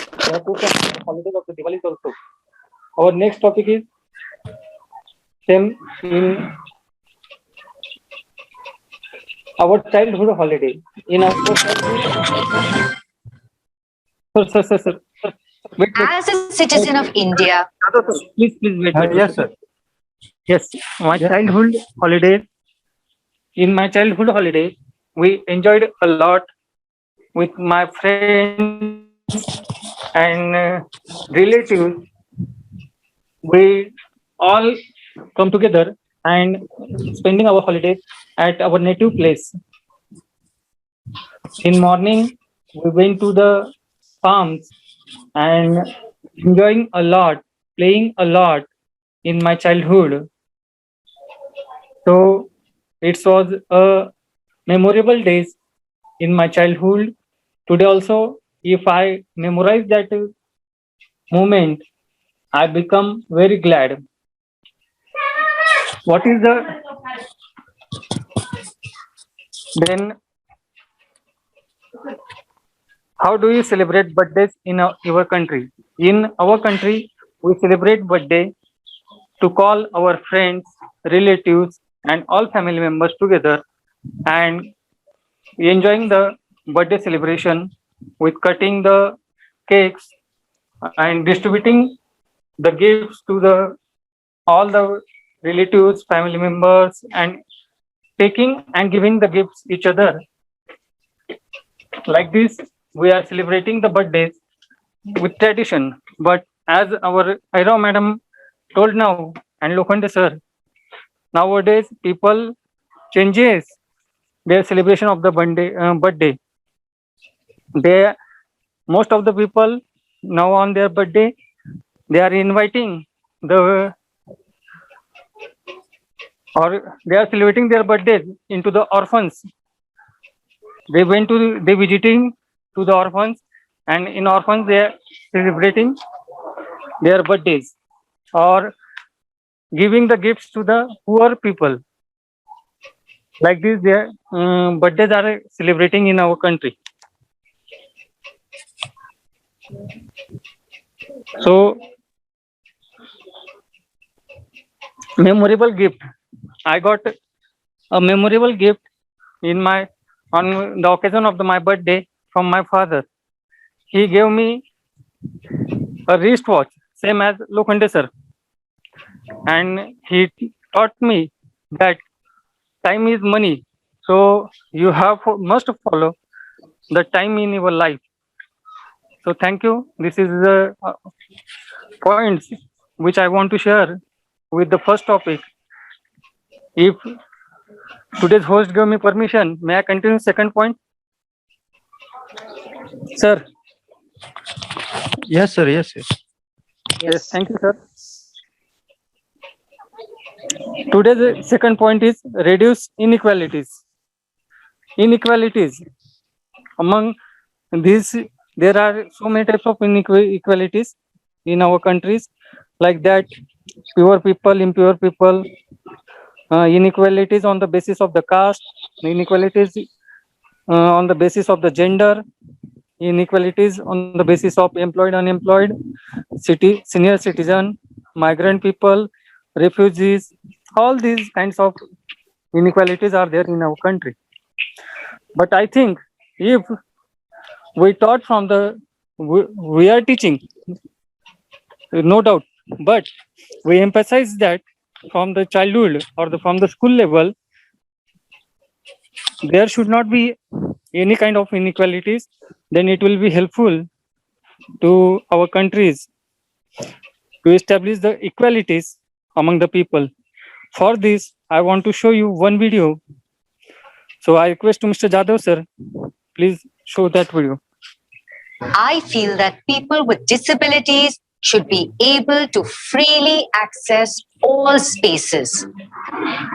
of the Diwali also. Our next topic is same in our childhood holiday. In our childhood, sir. Wait. As a citizen of India, Please wait. Yes, sir. Yes, my childhood holiday. In my childhood holiday, we enjoyed a lot with my friends and relatives. We all come together and spending our holidays at our native place. In morning, we went to the farms and enjoying a lot, playing a lot in my childhood. So it was a memorable days in my childhood. Today also, if I memorize that moment, I become very glad. What is the then? How do you celebrate birthdays in your country? In our country, we celebrate birthday to call our friends, relatives, and all family members together and enjoying the birthday celebration with cutting the cakes and distributing the gifts to the all the relatives, family members, and taking and giving the gifts each other. Like this, we are celebrating the birthdays with tradition. But as our Aira madam told now, and Lokhande sir, nowadays people changes their celebration of the birthday. Most of the people now on their birthday, they are inviting they are celebrating their birthdays into the orphans. They visiting to the orphans, and in orphans they are celebrating their birthdays or giving the gifts to the poor people. Like this, their birthdays are celebrating in our country. So, memorable gift. I got a memorable gift on the occasion of my birthday from my father. He gave me a wristwatch, same as Lokhande sir, and he taught me that time is money, so you must follow the time in your life. So thank you. This is the points which I want to share with the first topic. If today's host gave me permission, may I continue second point? Sir. Yes, sir. Yes. Yes. Thank you, sir. Today's second point is reduce inequalities. Inequalities. Among these, there are so many types of inequalities in our countries, like that pure people, impure people, inequalities on the basis of the caste, inequalities on the basis of the gender, inequalities on the basis of employed, unemployed, senior citizen, migrant people, refugees. All these kinds of inequalities are there in our country. But I think if we taught from we are teaching, no doubt, but we emphasize that from the childhood or from the school level, there should not be any kind of inequalities, then it will be helpful to our countries to establish the equalities among the people. For this, I want to show you one video. So I request to Mr. Jadhav sir, please show that video. I feel that people with disabilities should be able to freely access all spaces.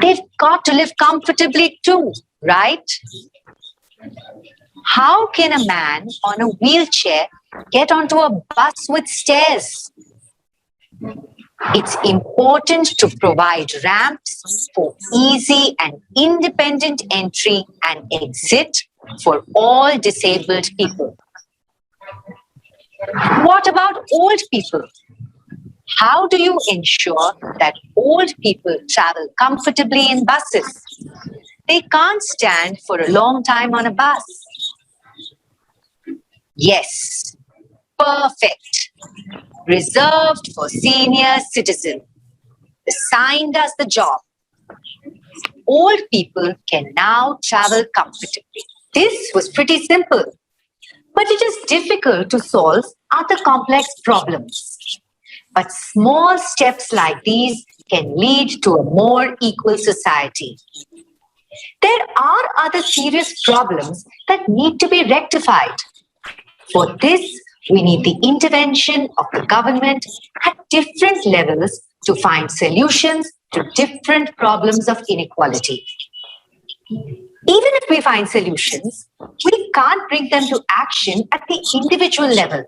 They've got to live comfortably too, right? How can a man on a wheelchair get onto a bus with stairs? It's important to provide ramps for easy and independent entry and exit for all disabled people. What about old people? How do you ensure that old people travel comfortably in buses? They can't stand for a long time on a bus. Yes, perfect. Reserved for senior citizens. The sign does the job. Old people can now travel comfortably. This was pretty simple, but it is difficult to solve other complex problems. But small steps like these can lead to a more equal society. There are other serious problems that need to be rectified. For this, we need the intervention of the government at different levels to find solutions to different problems of inequality. Even if we find solutions, we can't bring them to action at the individual level.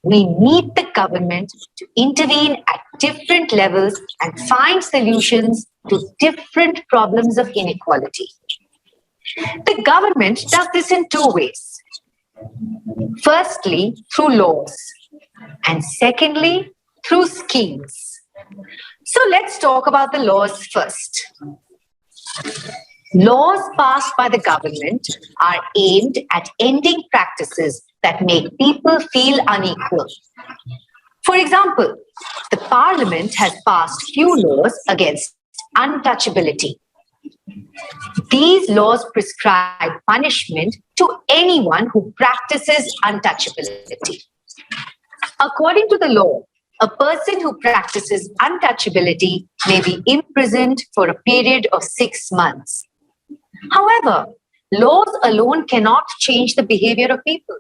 We need the government to intervene at different levels and find solutions to different problems of inequality. The government does this in two ways. Firstly, through laws, and secondly, through schemes. So let's talk about the laws first. Laws passed by the government are aimed at ending practices that make people feel unequal. For example, the Parliament has passed few laws against untouchability. These laws prescribe punishment to anyone who practices untouchability. According to the law, a person who practices untouchability may be imprisoned for a period of 6 months. However, laws alone cannot change the behavior of people.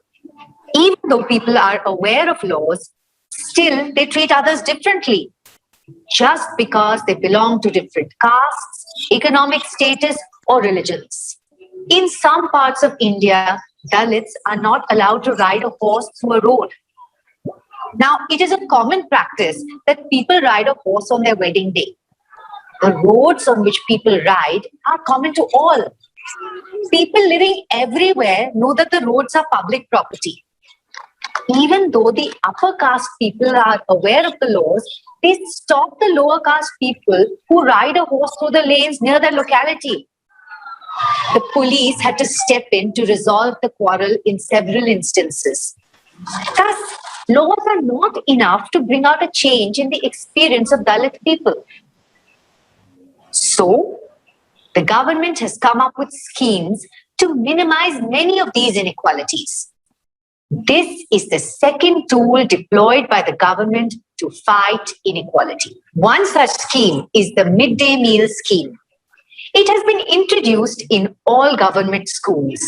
Even though people are aware of laws, still they treat others differently just because they belong to different castes, economic status, or religions. In some parts of India, Dalits are not allowed to ride a horse through a road. Now, it is a common practice that people ride a horse on their wedding day. The roads on which people ride are common to all. People living everywhere know that the roads are public property. Even though the upper caste people are aware of the laws, they stop the lower caste people who ride a horse through the lanes near their locality. The police had to step in to resolve the quarrel in several instances. Thus, laws are not enough to bring out a change in the experience of Dalit people. So, the government has come up with schemes to minimize many of these inequalities. This is the second tool deployed by the government to fight inequality. One such scheme is the midday meal scheme. It has been introduced in all government schools.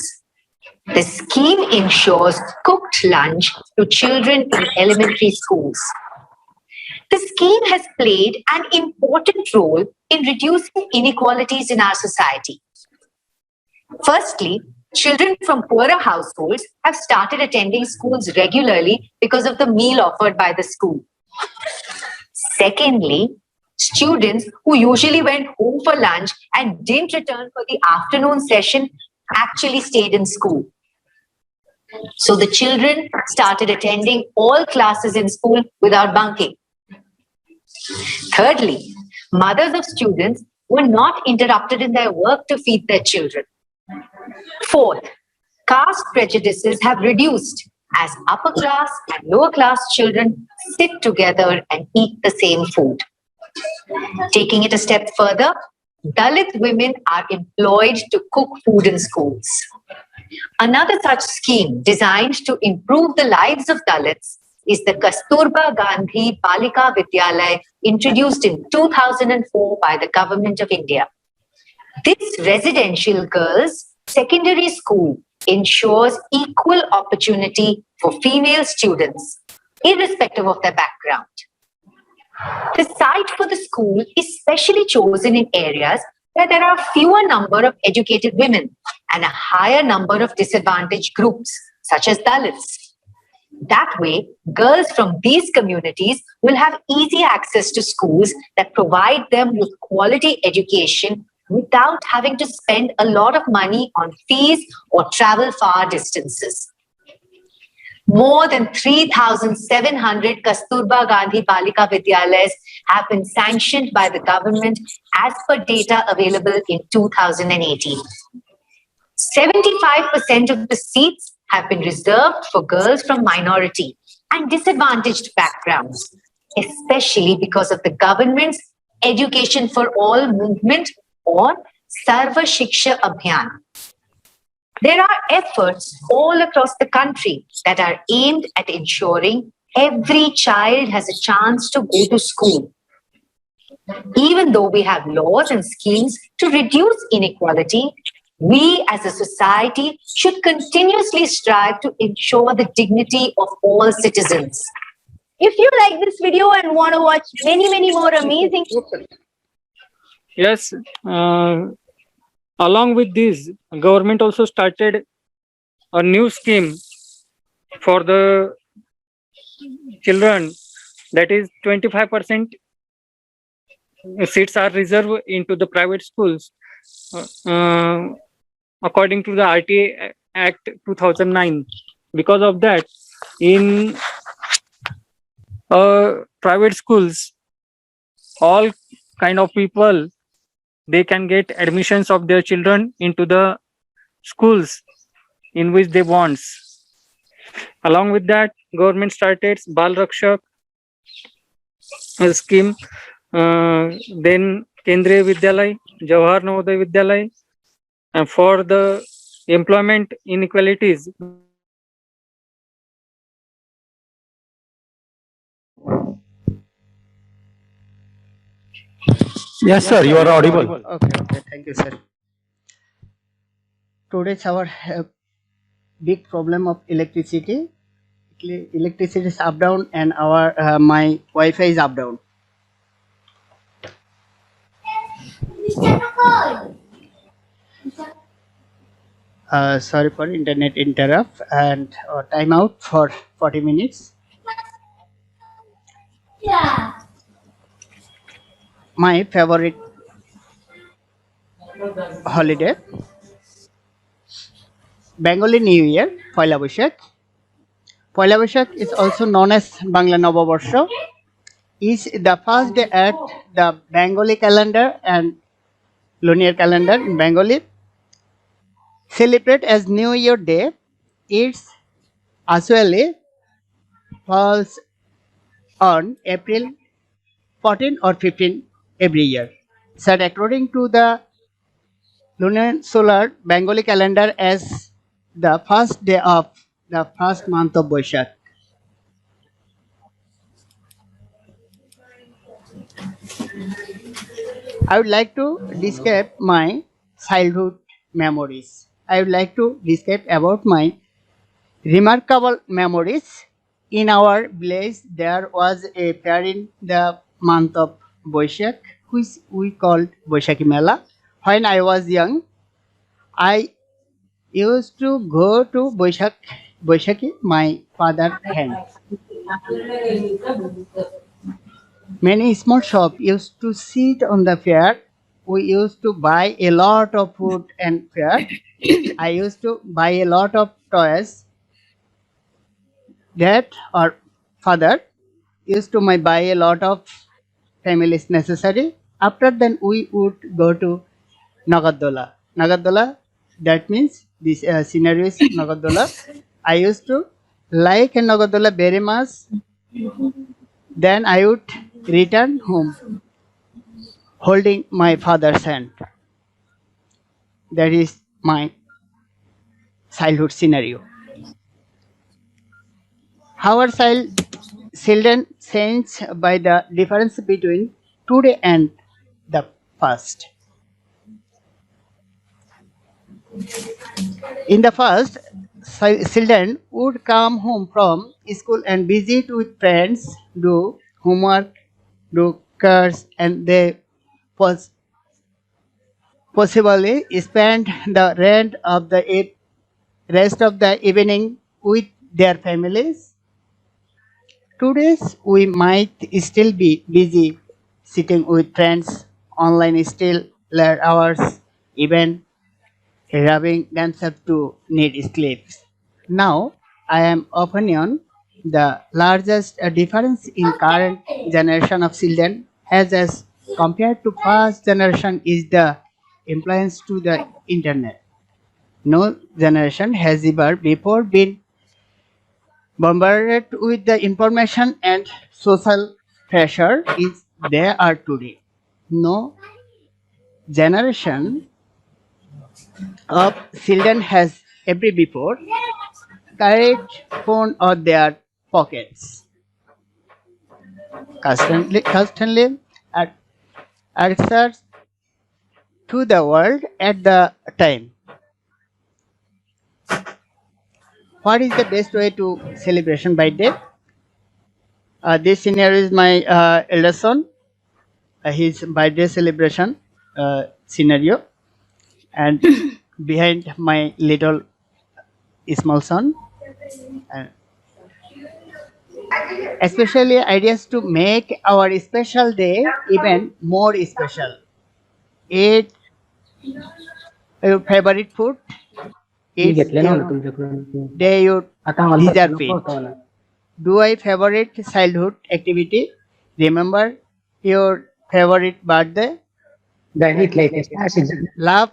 The scheme ensures cooked lunch to children in elementary schools. The scheme has played an important role in reducing inequalities in our society. Firstly, children from poorer households have started attending schools regularly because of the meal offered by the school. Secondly, students who usually went home for lunch and didn't return for the afternoon session actually stayed in school. So the children started attending all classes in school without bunking. Thirdly, mothers of students were not interrupted in their work to feed their children. Fourth, caste prejudices have reduced as upper class and lower class children sit together and eat the same food. Taking it a step further, Dalit women are employed to cook food in schools. Another such scheme designed to improve the lives of Dalits is the Kasturba Gandhi Balika Vidyalaya, introduced in 2004 by the Government of India. This residential girls' secondary school ensures equal opportunity for female students, irrespective of their background. The site for the school is specially chosen in areas where there are fewer number of educated women and a higher number of disadvantaged groups, such as Dalits. That way, girls from these communities will have easy access to schools that provide them with quality education without having to spend a lot of money on fees or travel far distances. More than 3,700 Kasturba Gandhi Balika Vidyalayas have been sanctioned by the government as per data available in 2018. 75% of the seats have been reserved for girls from minority and disadvantaged backgrounds, especially because of the government's Education for All movement or Sarva Shiksha Abhiyan. There are efforts all across the country that are aimed at ensuring every child has a chance to go to school. Even though we have laws and schemes to reduce inequality, we as a society should continuously strive to ensure the dignity of all citizens. If you like this video and want to watch many more amazing Yes, along with this, government also started a new scheme for the children, that is 25% seats are reserved into the private schools according to the RTA Act 2009. Because of that, in private schools, all kind of people, they can get admissions of their children into the schools in which they want. Along with that, government started Bal Rakshak scheme, then Kendriya Vidyalaya, Jawahar Navodaya Vidyalaya, and for the employment inequalities, Yes, sir, you are audible. Okay, thank you, sir. Today's our big problem of electricity. Electricity is up down, and our my Wi-Fi is up down. Sorry for internet interrupt and time out for 40 minutes. My favorite holiday, Bengali New Year, Poila Boishakh. Poila Boishakh is also known as Bangla Noboborsho. Is the first day at the Bengali calendar and lunar calendar in Bengali. Celebrate as New Year Day. It's usually falls on April 14 or 15 every year. Set according to the lunar solar Bengali calendar as the first day of the first month of Boishakh. I would like to describe my childhood memories. I would like to describe about my remarkable memories. In our village, there was a fair in the month of Boishakh, which we called Boishakhi Mela. When I was young, I used to go to Boishakhi, my father's hand. Many small shops used to sit on the fair. We used to buy a lot of food and fair. I used to buy a lot of toys. Dad or father used to buy a lot of families necessary. After then we would go to Nagardola. Nagardola, that means this scenario is Nagardola. I used to like Nagardola very much. Then I would return home holding my father's hand. That is my childhood scenario. Our children sense by the difference between today and the past. In the past, children would come home from school and visit with friends, do homework, do chores, and they possibly spend the rest of the evening with their families. Today, we might still be busy sitting with friends online still late hours, even rubbing themselves to need sleep. Now, I am opinion the largest difference in current generation of children has as compared to past generation is the influence to the internet. No generation has ever before been bombarded with the information and social pressure is they are today. No generation of children has ever before carried phone or their pockets. Constantly at access to the world at the time. What is the best way to celebration birthday? This scenario is my elder son. His birthday celebration scenario, and behind my little small son. And especially ideas to make our special day even more special. Eat your favorite food. Eat your day you deserve it. Do a favorite childhood activity. Remember your favorite birthday. Laugh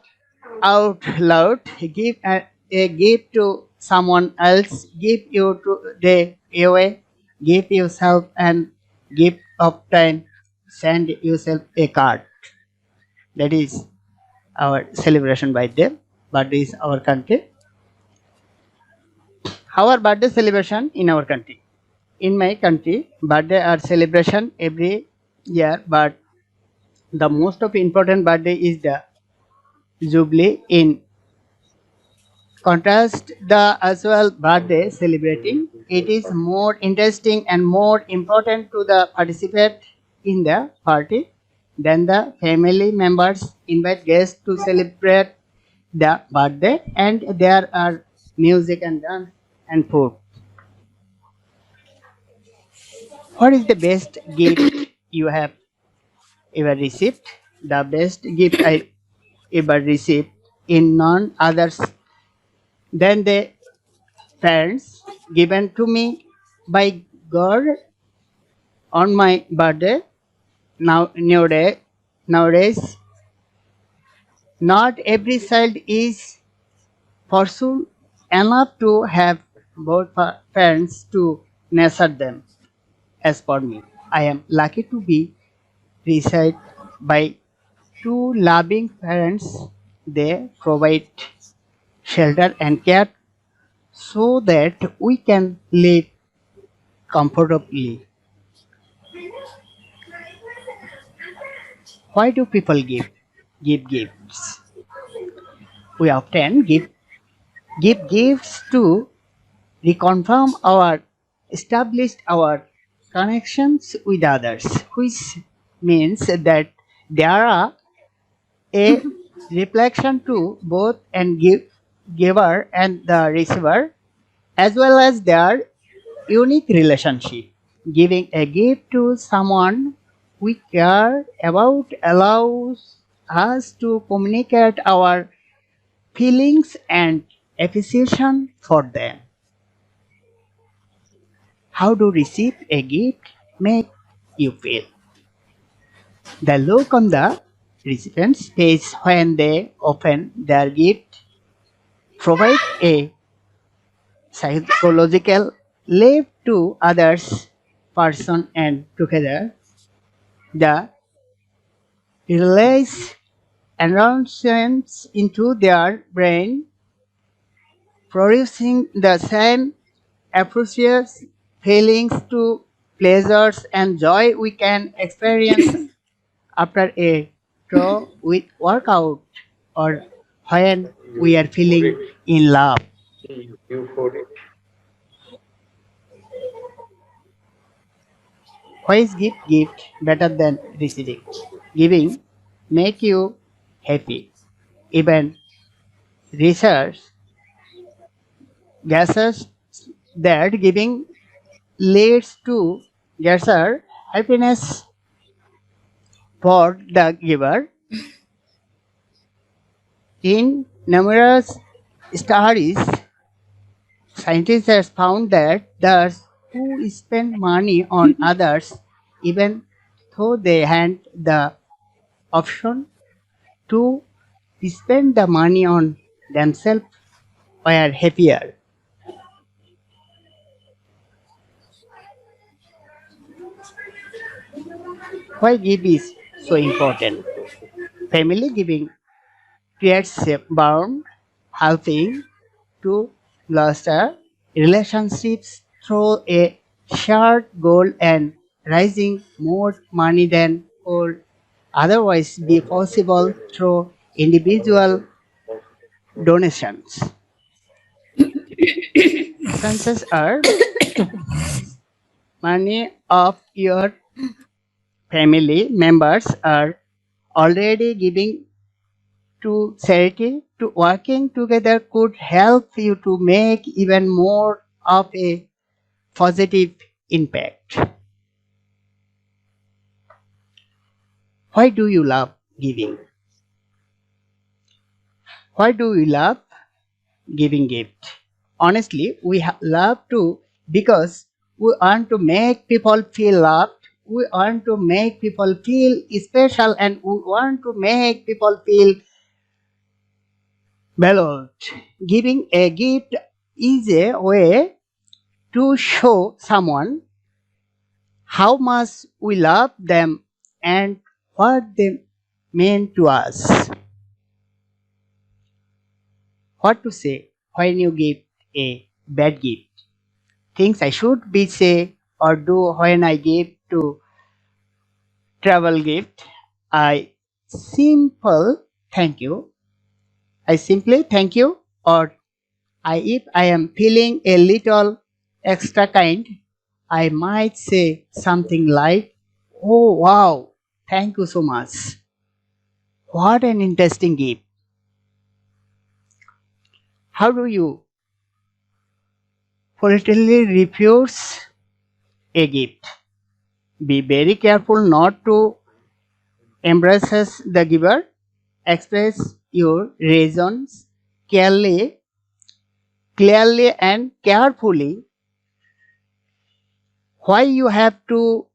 out loud. Give a gift to someone else. Give your day away. Give yourself and gift of time. Send yourself a card. That is our celebration birthday. Birthday is our country. Our birthday celebration in our country. In my country, birthday are celebration every year, but the most of important birthday is the Jubilee. In contrast, the actual birthday celebrating, it is more interesting and more important to the participate in the party than the family members invite guests to celebrate the birthday, and there are music and dance and food. What is the best gift you have ever received? The best gift I ever received in none others than the parents given to me by God on my birthday. Nowadays, not every child is fortunate enough to have both parents to nurture them. As for me, I am lucky to be raised by two loving parents. They provide shelter and care so that we can live comfortably. Why do people give gifts? We often give gifts to reconfirm our establish our connections with others, which means that there are a reflection to both and giver and the receiver, as well as their unique relationship. Giving a gift to someone we care about allows us to communicate our feelings and appreciation for them. How do receive a gift make you feel? The look on the recipient's face when they open their gift provide a psychological lift to others person, and together the release endorphins into their brain, producing the same appropriate feelings to pleasures and joy we can experience after a with workout or when we are feeling in love. Why is gift better than receiving? Giving make you happy. Even research guesses that giving leads to greater happiness for the giver. In numerous studies, scientists have found that those who spend money on others, even though they had the option to spend the money on themselves, were happier. Why give is so important? Family giving creates a bond, helping to foster relationships through a shared goal and raising more money than would otherwise be possible through individual donations. Chances are many of your family members are already giving to charity. To working together could help you to make even more of a positive impact. Why do you love giving? Why do we love giving gift? Honestly, we love to because we want to make people feel loved. We want to make people feel special, and we want to make people feel valued. Giving a gift is a way to show someone how much we love them and what they mean to us. what to say when you give a bad gift. Things I should be say or do when I give to travel gift. I simple thank you. I simply thank you, or if I am feeling a little extra kind, I might say something like, "Oh wow, thank you so much. What an interesting gift." How do you politely refuse a gift? Be very careful not to embrace the giver. Express your reasons clearly and carefully why you have to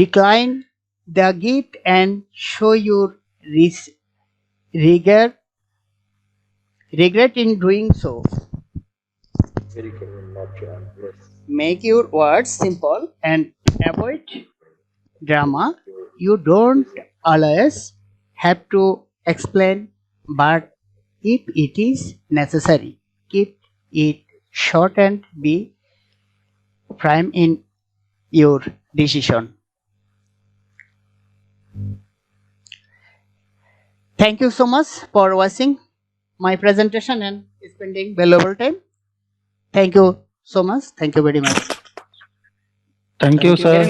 decline the gift, and show your regret in doing so. Make your words simple and avoid drama. You don't always have to explain, but if it is necessary, keep it short and be firm in your decision. Thank you so much for watching my presentation and spending valuable time. Thank you so much. Thank you very much. Thank you, sir.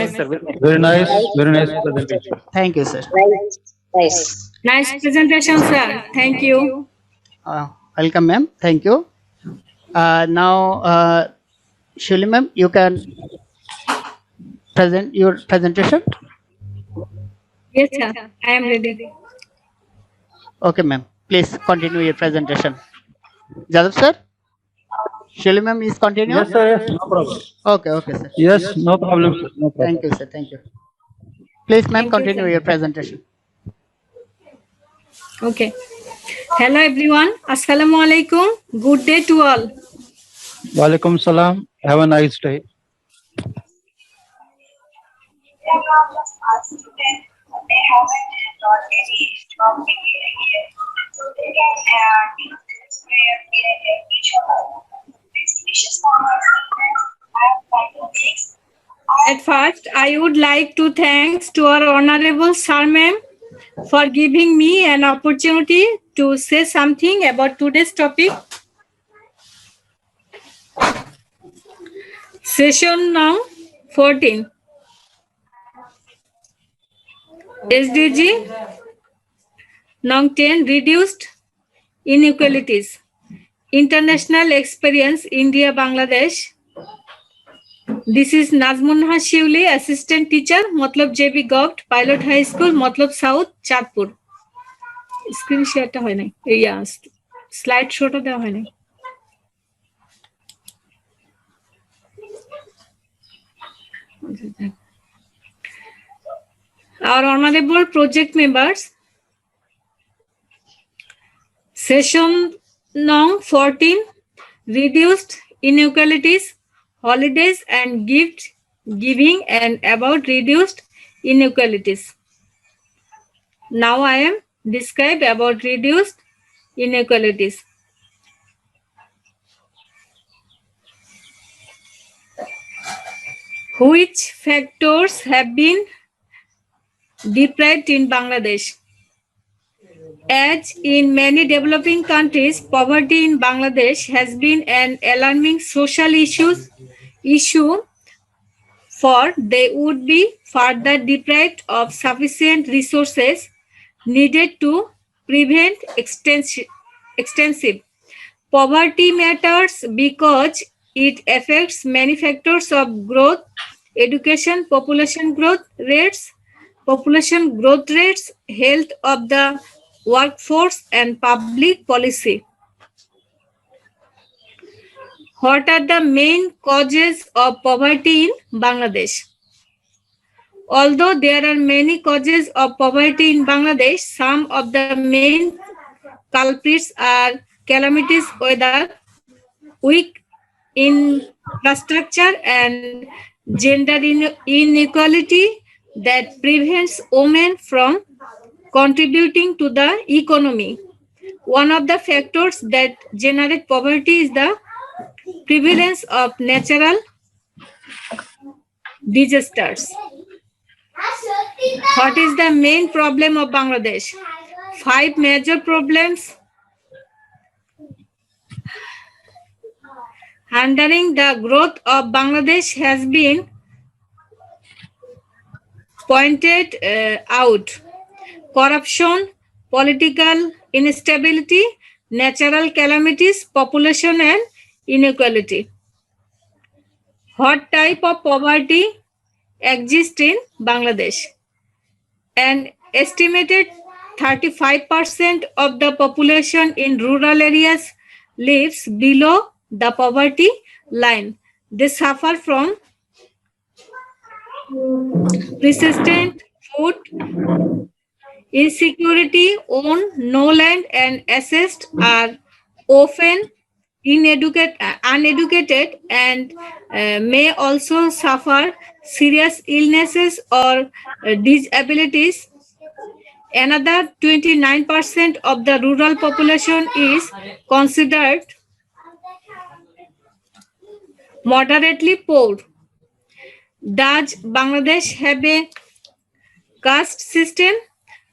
Very nice, sir. Very nice presentation. Thank you, sir. Nice. Nice presentation, sir. Thank you. Welcome, ma'am. Thank you. Now, Shuli, ma'am, you can present your presentation. Yes, sir. I am ready. Okay, ma'am. Please continue your presentation. Jadhav, sir. Shuli, ma'am, is continue. Yes, sir. Yes, no problem. Okay, sir. Yes, no problem, sir. No problem. Thank you, sir. Thank you. Please, ma'am, Thank you, continue sir. your presentation. Okay. Hello, everyone. Assalamu alaikum. Good day to all. Walaikum salam. Have a nice day. At first, I would like to thanks to our honorable sir ma'am for giving me an opportunity to say something about today's topic. Session now 14. SDG Nong 10, reduced inequalities. International experience, India, Bangladesh. This is Nazmunha Shiuli, assistant teacher, Matlab JB Govt, Pilot High School, Matlab South, Chatpur. Screen share ta hoy nai. Yeah, slide show ta dewa hoy nai. Our honorable project members, session Nong 14, reduced inequalities, holidays and gift giving, and about reduced inequalities. Now I am describe about reduced inequalities. Which factors have been deprived in Bangladesh? As in many developing countries, poverty in Bangladesh has been an alarming social issue, for they would be further deprived of sufficient resources needed to prevent extensive poverty matters because it affects many factors of growth, education, population growth rates, health of the workforce, and public policy. What are the main causes of poverty in Bangladesh? Although there are many causes of poverty in Bangladesh, some of the main culprits are calamities weather, weak infrastructure, and gender inequality that prevents women from contributing to the economy. One of the factors that generate poverty is the prevalence of natural disasters. What is the main problem of Bangladesh? 5 major problems hindering the growth of Bangladesh has been pointed out. Corruption, political instability, natural calamities, population and inequality. What type of poverty exists in Bangladesh? An estimated 35% of the population in rural areas lives below the poverty line. They suffer from persistent food insecurity, own no land and assessed are often uneducated and may also suffer serious illnesses or disabilities. Another 29% of the rural population is considered moderately poor. Does Bangladesh have a caste system?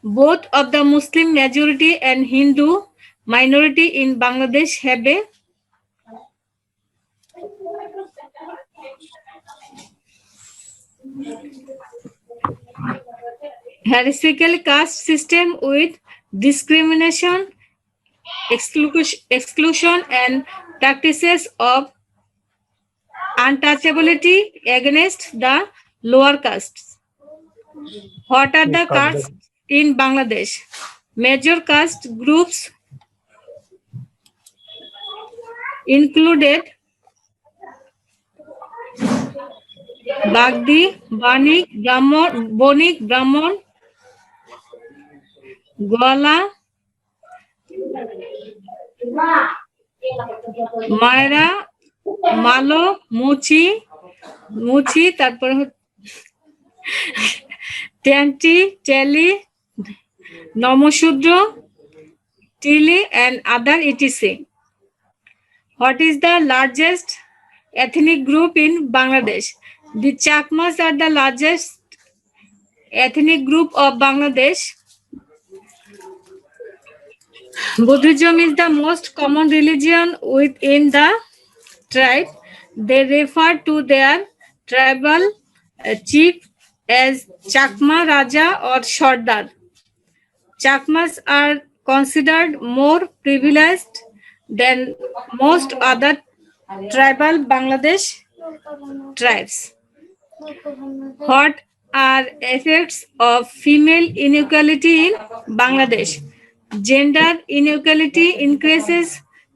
Both of the Muslim majority and Hindu minority in Bangladesh have a hierarchical caste system with discrimination, exclusion and practices of untouchability against the lower castes. What are the castes in Bangladesh? Major caste groups included Bagdi, Bonik, Brahman, Gwala, Maira, Malo, Muchi তারপর Tanti Teli Namasudra Tili and other etc. What is the largest ethnic group in Bangladesh? The Chakmas are the largest ethnic group of Bangladesh. Buddhism is the most common religion within the tribe. They refer to their tribal chief as Chakma Raja or Sardar. Chakmas are considered more privileged than most other tribal Bangladesh tribes. What are effects of female inequality in Bangladesh? Gender inequality increases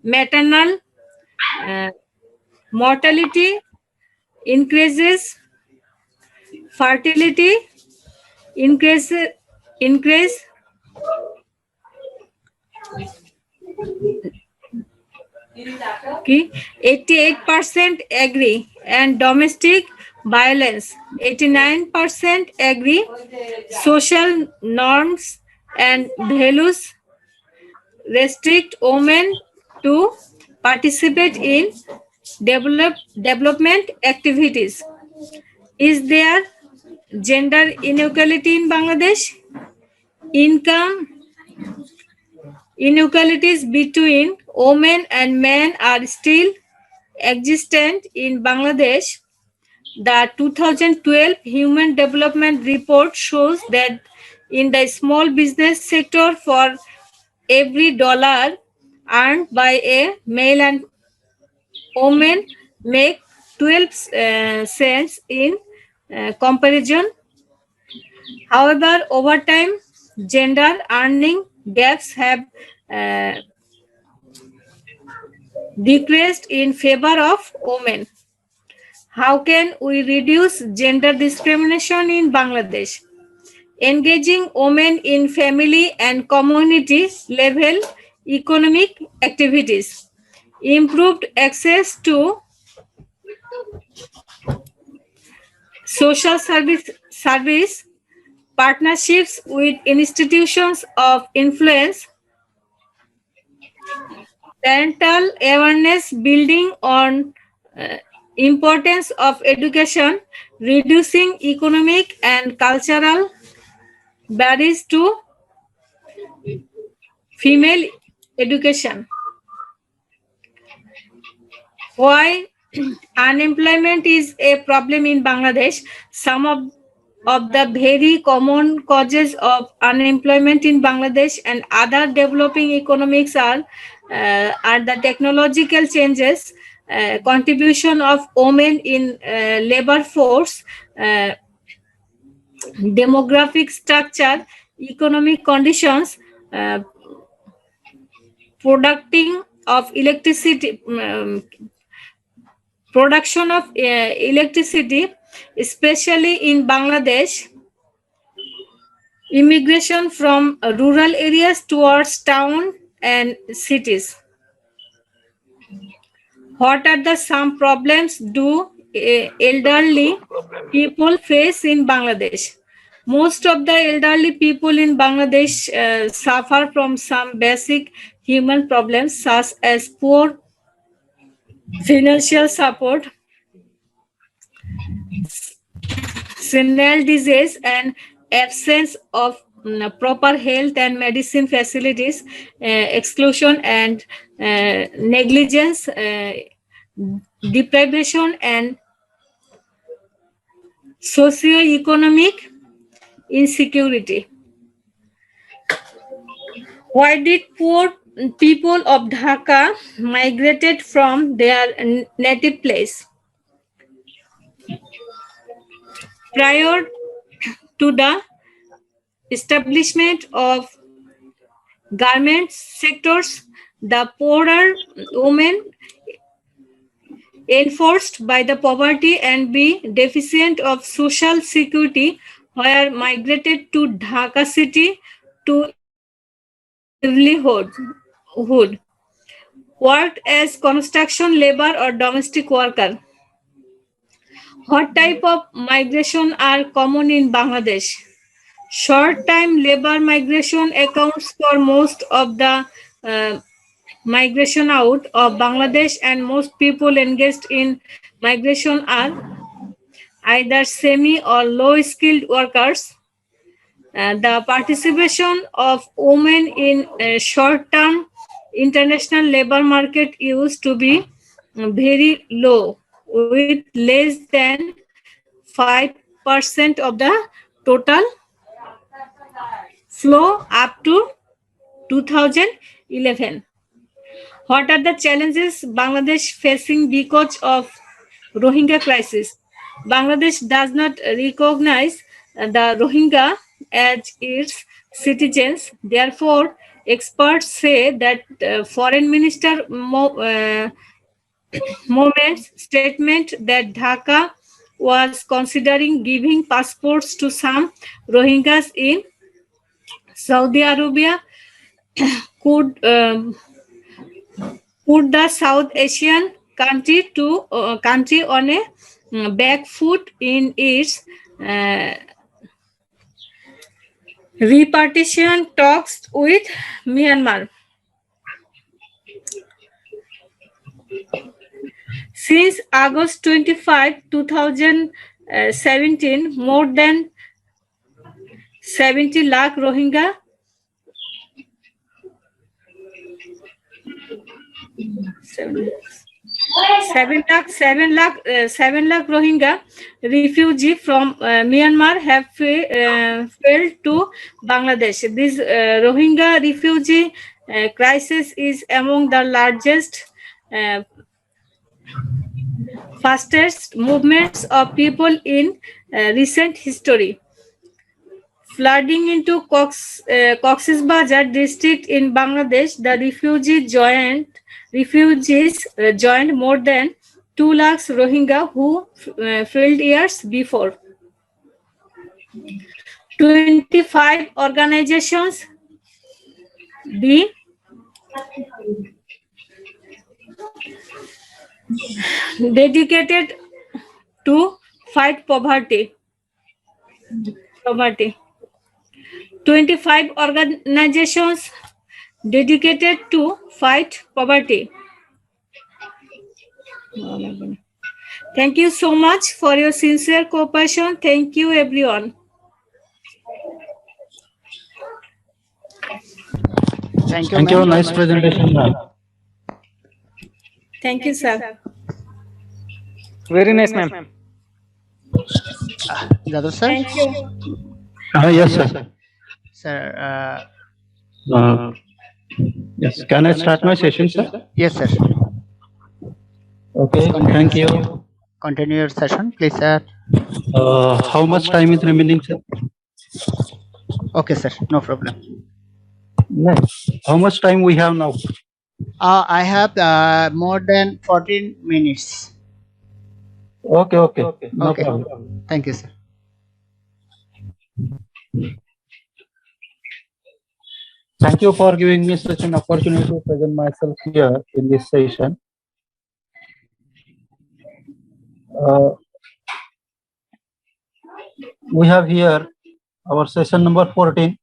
maternal mortality, increases fertility, increase okay, 88% agree and domestic violence 89% agree. Social norms and values restrict women to participate in development activities. Is there gender inequality in Bangladesh? Income inequalities between women and men are still existent in Bangladesh. The 2012 Human Development Report shows that in the small business sector, for every dollar earned by a male and woman make 12 cents in comparison. However, over time, gender earning gaps have decreased in favor of women. How can we reduce gender discrimination in Bangladesh? Engaging women in family and community level economic activities, improved access to social service, partnerships with institutions of influence, parental awareness building on importance of education, reducing economic and cultural barriers to female education. Why unemployment is a problem in Bangladesh? Some of the very common causes of unemployment in Bangladesh and other developing economies are the technological changes, contribution of women in labor force, demographic structure, economic conditions, production of electricity, especially in Bangladesh, immigration from rural areas towards town and cities. What are the some problems do elderly people face in Bangladesh? Most of the elderly people in Bangladesh suffer from some basic human problems such as poor financial support, senile disease, and absence of proper health and medicine facilities, exclusion and negligence, deprivation, and socio-economic insecurity. Why did poor people of Dhaka migrated from their native place? Prior to the establishment of garment sectors, the poorer women enforced by the poverty and be deficient of social security were migrated to Dhaka city to livelihood, worked as construction labor or domestic worker. What type of migration are common in Bangladesh? Short-time labor migration accounts for most of the migration out of Bangladesh, and most people engaged in migration are either semi or low-skilled workers. The participation of women in short-term international labor market used to be very low, with less than 5% of the total flow up to 2011. What are the challenges Bangladesh facing because of Rohingya crisis? Bangladesh does not recognize the Rohingya as its citizens. Therefore, experts say that Foreign Minister Moment's statement that Dhaka was considering giving passports to some Rohingyas in Saudi Arabia could put the South Asian country on a back foot in its repartition talks with Myanmar. Since August 25, 2017, more than 70 lakh Rohingya 7 lakh Rohingya refugees from Myanmar have fled to Bangladesh. This Rohingya refugee crisis is among the largest, fastest movements of people in recent history. Flooding into Cox's Bazar district in Bangladesh, the refugees joined more than 2 lakhs Rohingya who fled years before. 25 organizations dedicated to fight poverty. 25 organizations dedicated to fight poverty. Thank you so much for your sincere cooperation. Thank you, everyone. Thank you, Thank you. ma'am. Nice presentation, ma'am. Thank you, sir. Very nice, ma'am. Jadhav sir. Thank you. Yes, sir. Sir, Yes. Can I start my session, sir? yes, sir. Okay. Thank you. Continue your session, please, sir. How much time is remaining, sir? Okay, sir. No problem. Nice. How much time we have now? I have more than 14 minutes. Okay. No Okay. problem. Thank you, sir. Thank you for giving me such an opportunity to present myself here in this session. We have here our session number 14.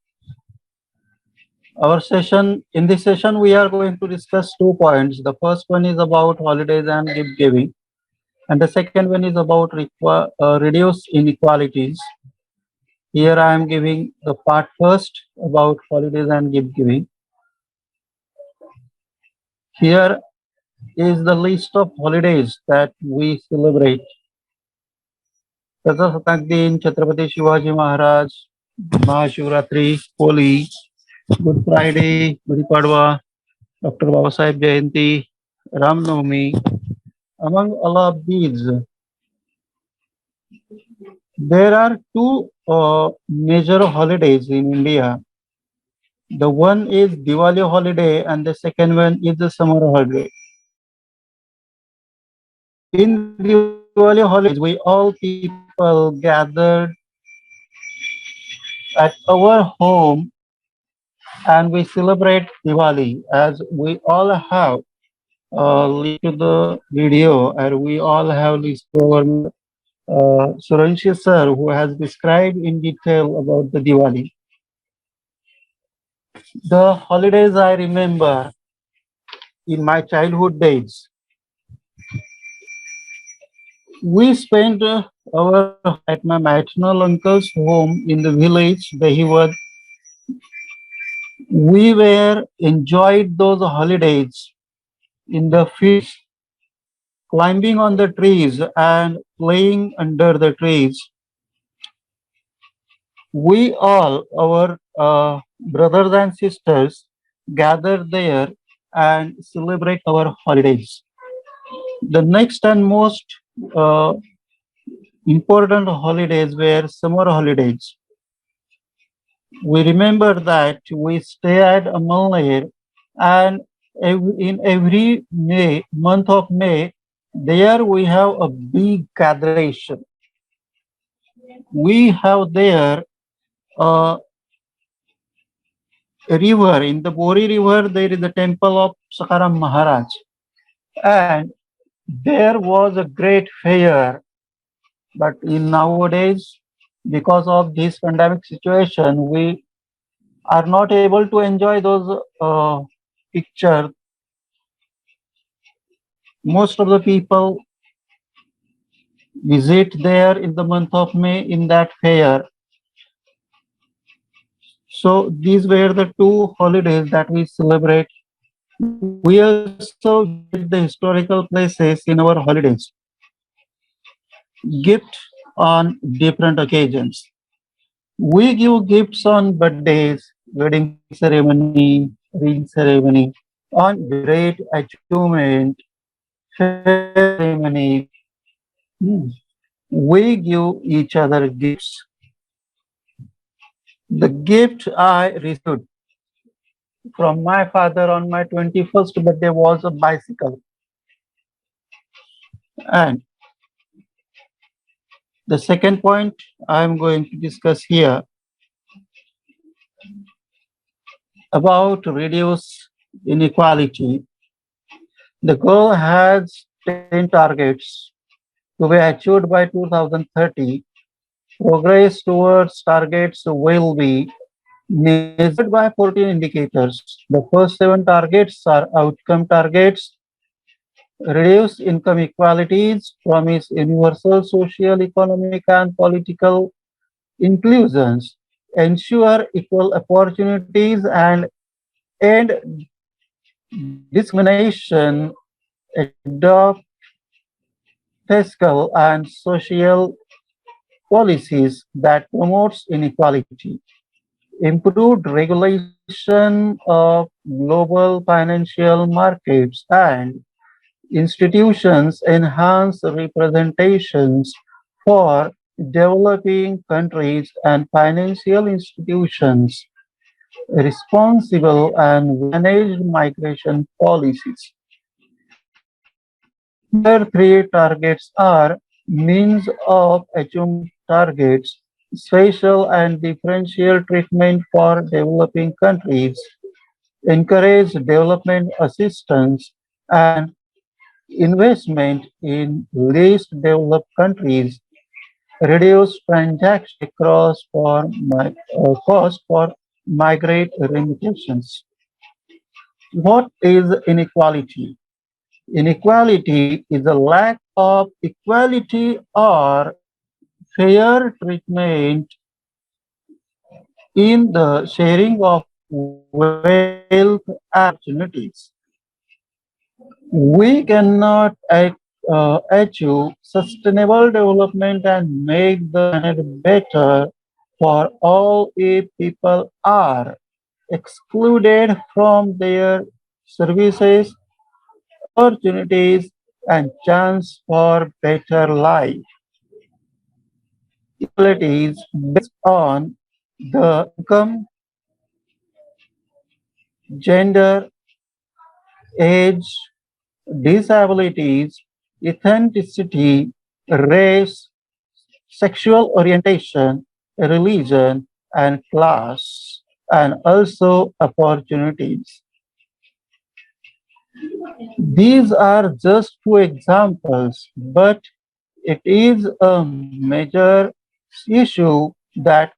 In this session, we are going to discuss 2 points. The first one is about holidays and gift giving, and the second one is about reduce inequalities. Here I am giving the part first about holidays and gift giving. Here is the list of holidays that we celebrate. प्रजासत्ताक दिन, Chhatrapati Shivaji Maharaj, Mahashivratri, Holi, Good Friday, Gudi Padwa, doctor Baba Saheb Jayanti, Ramnavami. Among all of these, there are 2 major holidays in India. The one is Diwali holiday and the second one is the summer holiday. In Diwali holidays, we all people gathered at our home and we celebrate Diwali, as we all have linked to the video and we all have listened to our Suranshi sir, who has described in detail about the Diwali. The holidays I remember in my childhood days, we spent at my maternal uncle's home in the village, Dahiwad. We were enjoyed those holidays in the fields, climbing on the trees and playing under the trees. We all, our brothers and sisters, gathered there and celebrate our holidays. The next and most important holidays were summer holidays. We remember that we stay at Amalner, and in every month of May, there we have a big gathering. We have there a river. In the Bori river, there is a temple of Sakaram Maharaj, and there was a great fair. But in nowadays, because of this pandemic situation, we are not able to enjoy those pictures. Most of the people visit there in the month of May in that fair. So these were the 2 holidays that we celebrate. We also visit the historical places in our holidays. Gift on different occasions. We give gifts on birthdays, wedding ceremony, ring ceremony, on great achievement, ceremony. We give each other gifts. The gift I received from my father on my 21st birthday was a bicycle. And the second point I am going to discuss here about reduce inequality. The goal has 10 targets to be achieved by 2030. Progress towards targets will be measured by 14 indicators. The first 7 targets are outcome targets: reduce income inequalities, promise universal social, economic, and political inclusions, ensure equal opportunities, and end discrimination, adopt fiscal and social policies that promotes inequality, improved regulation of global financial markets and institutions, enhance representations for developing countries and financial institutions, responsible and managed migration policies. Other 3 targets are means of achievement targets, special and differential treatment for developing countries, encourage development assistance and investment in least developed countries, reduce transaction across for cost for migrate remittances. What is inequality? Inequality is a lack of equality or fair treatment in the sharing of wealth opportunities. We cannot achieve sustainable development and make the planet better for all if people are excluded from their services, opportunities, and chance for better life. Equalities based on the income, gender, age, disabilities, ethnicity, race, sexual orientation, religion, and class, and also opportunities. These are just 2 examples, but it is a major issue that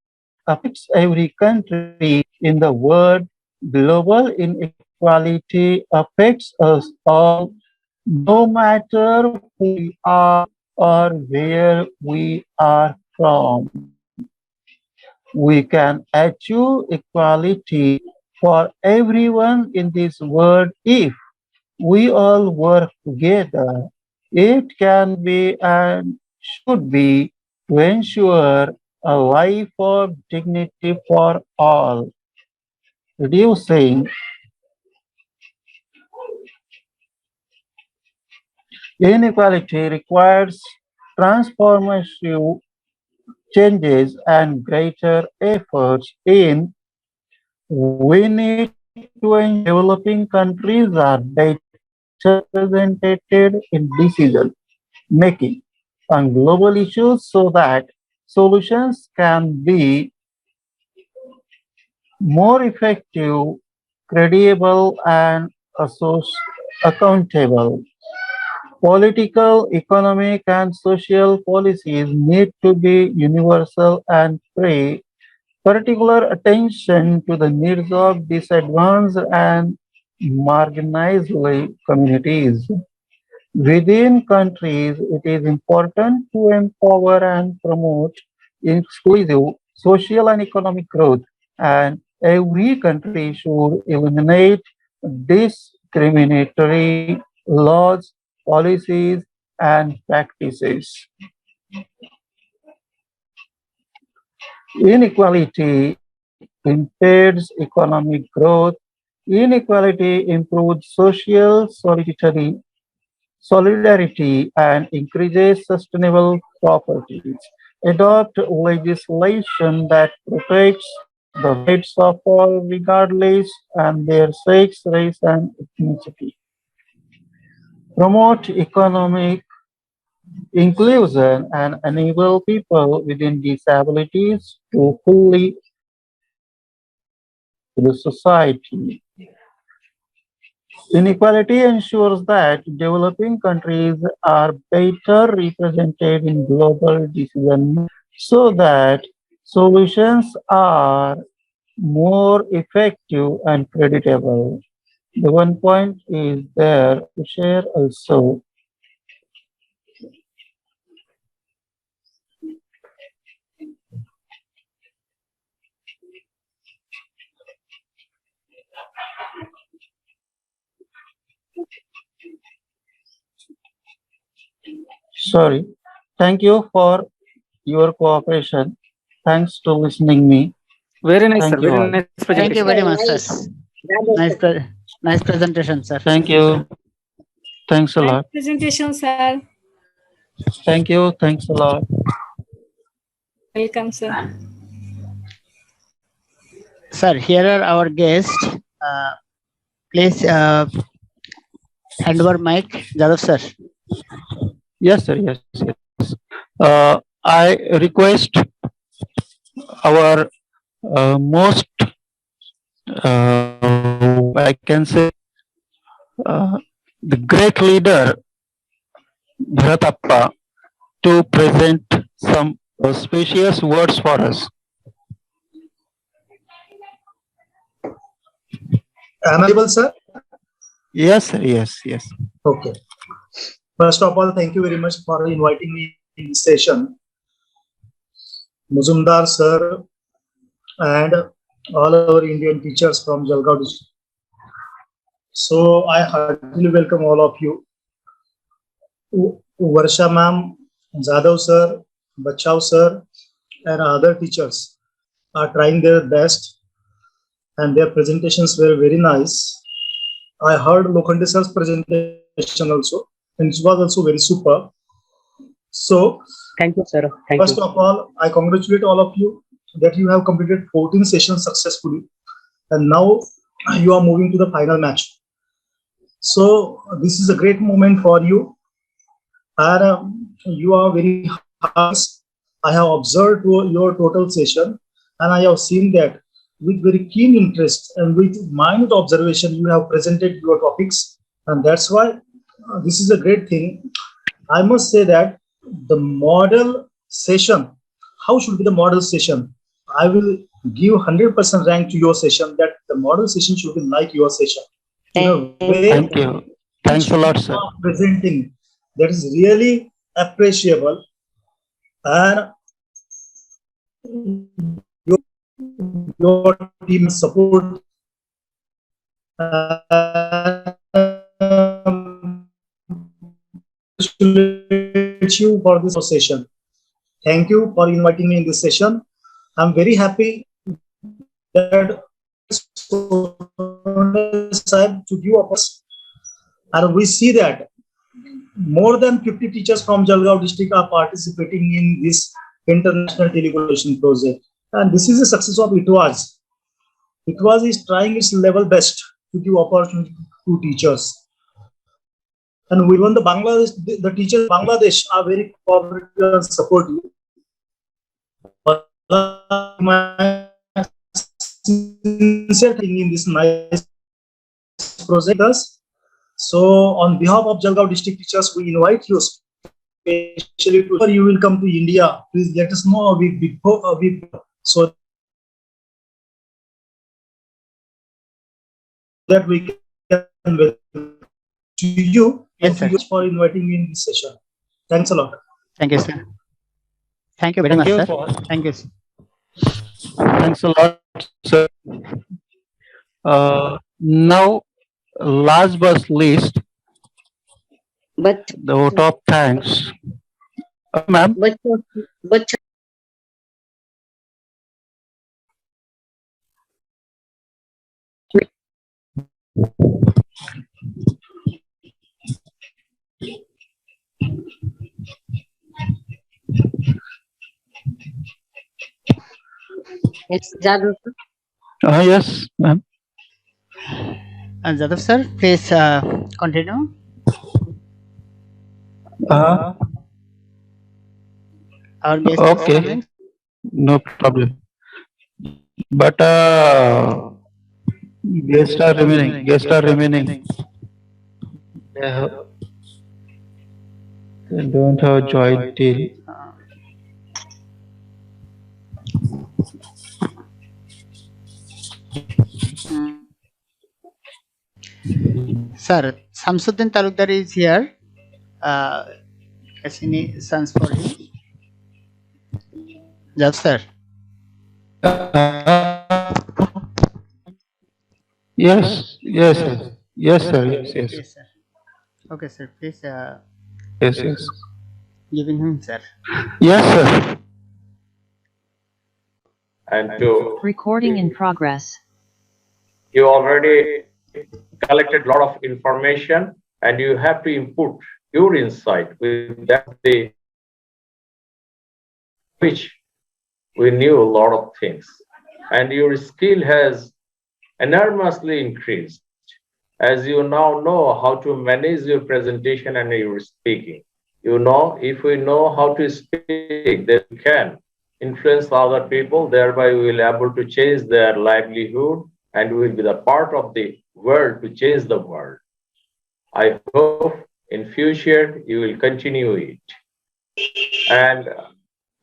affects every country in the world. Global inequality affects us all, no matter who we are or where we are from. We can achieve equality for everyone in this world if we all work together. It can be and should be to ensure a life of dignity for all, reducing inequality requires transformative changes and greater efforts in we need to ensure developing countries are better represented in decision making on global issues so that solutions can be more effective, credible, and accountable. Political, economic, and social policies need to be universal and pay particular attention to the needs of disadvantaged and marginalized communities. Within countries, it is important to empower and promote inclusive social and economic growth, and every country should eliminate discriminatory laws, policies, and practices. Inequality impairs economic growth. Inequality improves social solidarity and increases sustainable properties. Adopt legislation that protects the rights of all regardless of their sex, race, and ethnicity. Promote economic inclusion and enable people with disabilities to fully to the society. Inequality ensures that developing countries are better represented in global decision so that solutions are more effective and creditable. The one point is there to share also. Sorry. Thank you for your cooperation. Thanks to listening me. Very nice, Thank sir. you Very all. nice Thank presentation. you very much, sir. Nice. That was Nice presentation, sir. Thank you. Thanks a Nice lot. presentation, sir. Thank you. Thanks a lot. Welcome, sir. Sir, here are our guests. Please hand over mic, Jadhav sir. Yes, sir. Yes. I request our most, I can say, the great leader, Bharatappa, to present some auspicious words for us. Am I able, sir? Yes, sir. Yes. Okay. First of all, thank you very much for inviting me in this session. Muzumdar, sir, and all our Indian teachers from Jalgaon district. So I heartily welcome all of you. Varsha ma'am, Jadhav sir, Bachao sir, and other teachers are trying their best, and their presentations were very nice. I heard Lokhande sir's presentation also, and it was also very super. So, Thank you, sir. Thank first you. of all, I congratulate all of you that you have completed 14 sessions successfully, and now you are moving to the final match. So, this is a great moment for you, and you are very hard. I have observed your total session, and I have seen that with very keen interest and with minute observation, you have presented your topics, and that's why this is a great thing. I must say that the model session, how should be the model session? I will give 100% rank to your session, that the model session should be like your session. In a way, Thank you. Thanks a lot, sir. presenting that is really appreciable, and your team support you for this session. Thank you for inviting me in this session. I'm very happy that to give us, and we see that more than 50 teachers from Jalgaon district are participating in this international telecommunication project, and this is a success of ITWAS. ITWAS is trying its level best to give opportunity to teachers. And we won the Bangladesh, the teachers in Bangladesh are very cooperative and supportive. My sincere thing in this nice project. So on behalf of Jalgaon district teachers, we invite you, especially to you will come to India. Please let us know a week before, so that we can welcome to you. Yes, sir. Thank you for inviting me in this session. Thanks a lot. Thank you, sir. Thank you very Thank much, you sir. for- Thank you. Thanks a lot, sir. Now, last but least, but the vote of thanks. Ma'am, but it's Jadhav. yes, ma'am. Jadhav sir, please continue. Our guest is Okay, coming. no problem. But guests are remaining. Guests are remaining. They don't have joint till. Sir, Samsuddin Talukdar is here. Has any sons for him? Yes, sir. Yes, yes, sir. Yes, sir. Yes, yes. Okay, sir. Okay, sir. Please Yes, yes. giving him, sir. Yes, sir. And to Recording in progress. you already collected a lot of information and you have to input your insight with that the which we knew a lot of things and your skill has enormously increased as you now know how to manage your presentation and your speaking. You know, if we know how to speak, then we can influence other people, thereby we will be able to change their livelihood and we will be the part of the world to change the world. I hope in future you will continue it. And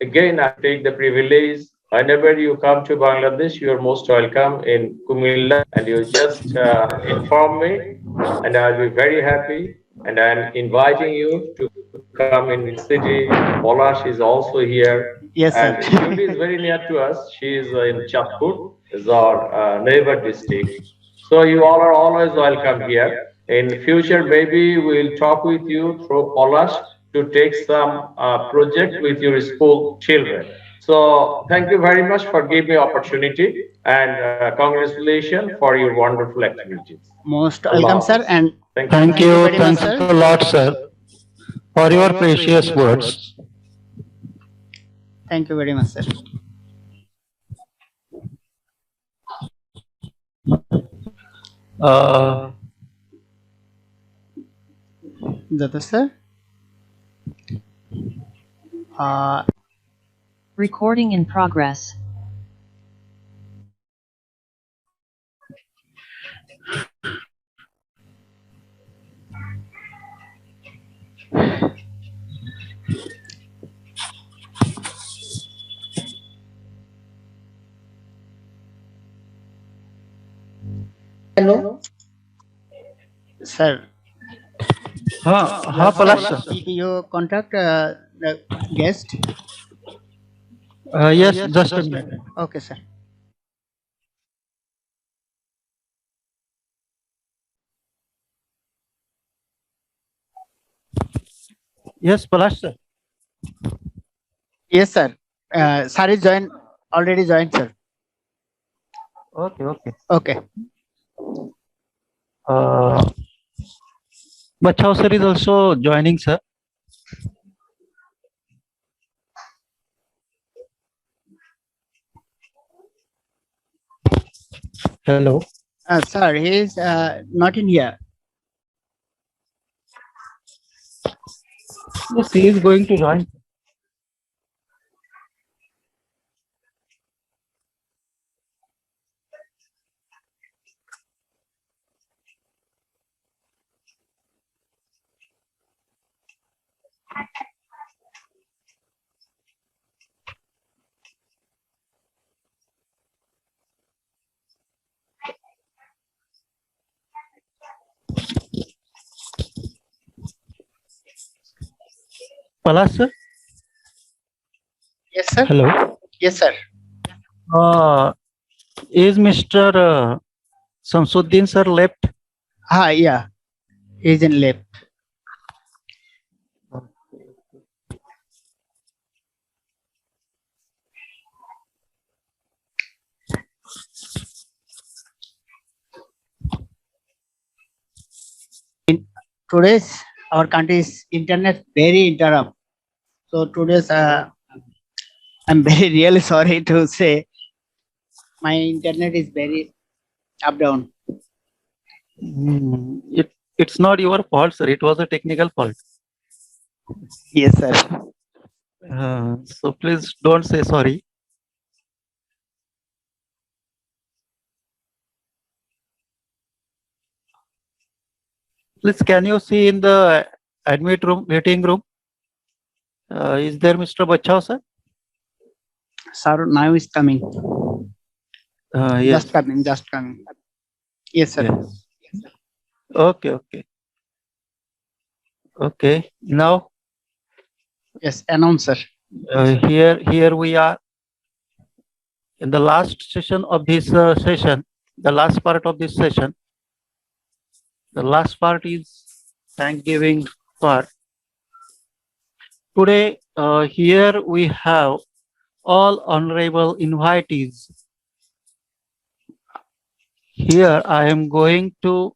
again, I take the privilege, whenever you come to Bangladesh, you are most welcome in Kumilla and you just inform me and I'll be very happy. And I'm inviting you to come in the city. Polash is also here. Yes, sir. And Julie is very near to us. She is in Chatpur, is our neighbor district. So you all are always welcome here. In future, maybe we'll talk with you through Polash to take some project with your school children. So thank you very much for giving me opportunity and congratulations for your wonderful activities. Most welcome, sir. And Thank you. very much, Thanks sir. a lot, sir, for your precious words. Thank you very much, sir. Jata, sir. Recording in progress. Hello. Sir, Palash, sir. did you contact the guest? Yes, just a minute. Okay, sir. Yes, Palash, sir. Yes, sir. Sir is already joined, sir. Okay, okay. Okay. Bachao sir is also joining, sir. Hello. Sir, he is not in here. Yes, he is going to join. Palash, sir. Yes, sir. Hello. Yes, sir. Is Mr. Samsuddin sir left? Yeah. He is in left. Today's our country's internet very interrupt. So today's I'm very really sorry to say my internet is very up down. It's not your fault, sir. It was a technical fault. Yes, sir. So please don't say sorry. Please, can you see in the admit room, waiting room? Is there Mr. Bachao, sir? Sir, now is coming. Yes. Just coming, just coming. Yes, sir. Yes. Okay. Okay. Now Yes, announcer. here we are in the last session of this session. The last part of this session. The last part is Thanksgiving part. Today, here we have all honorable invitees. Here I am going to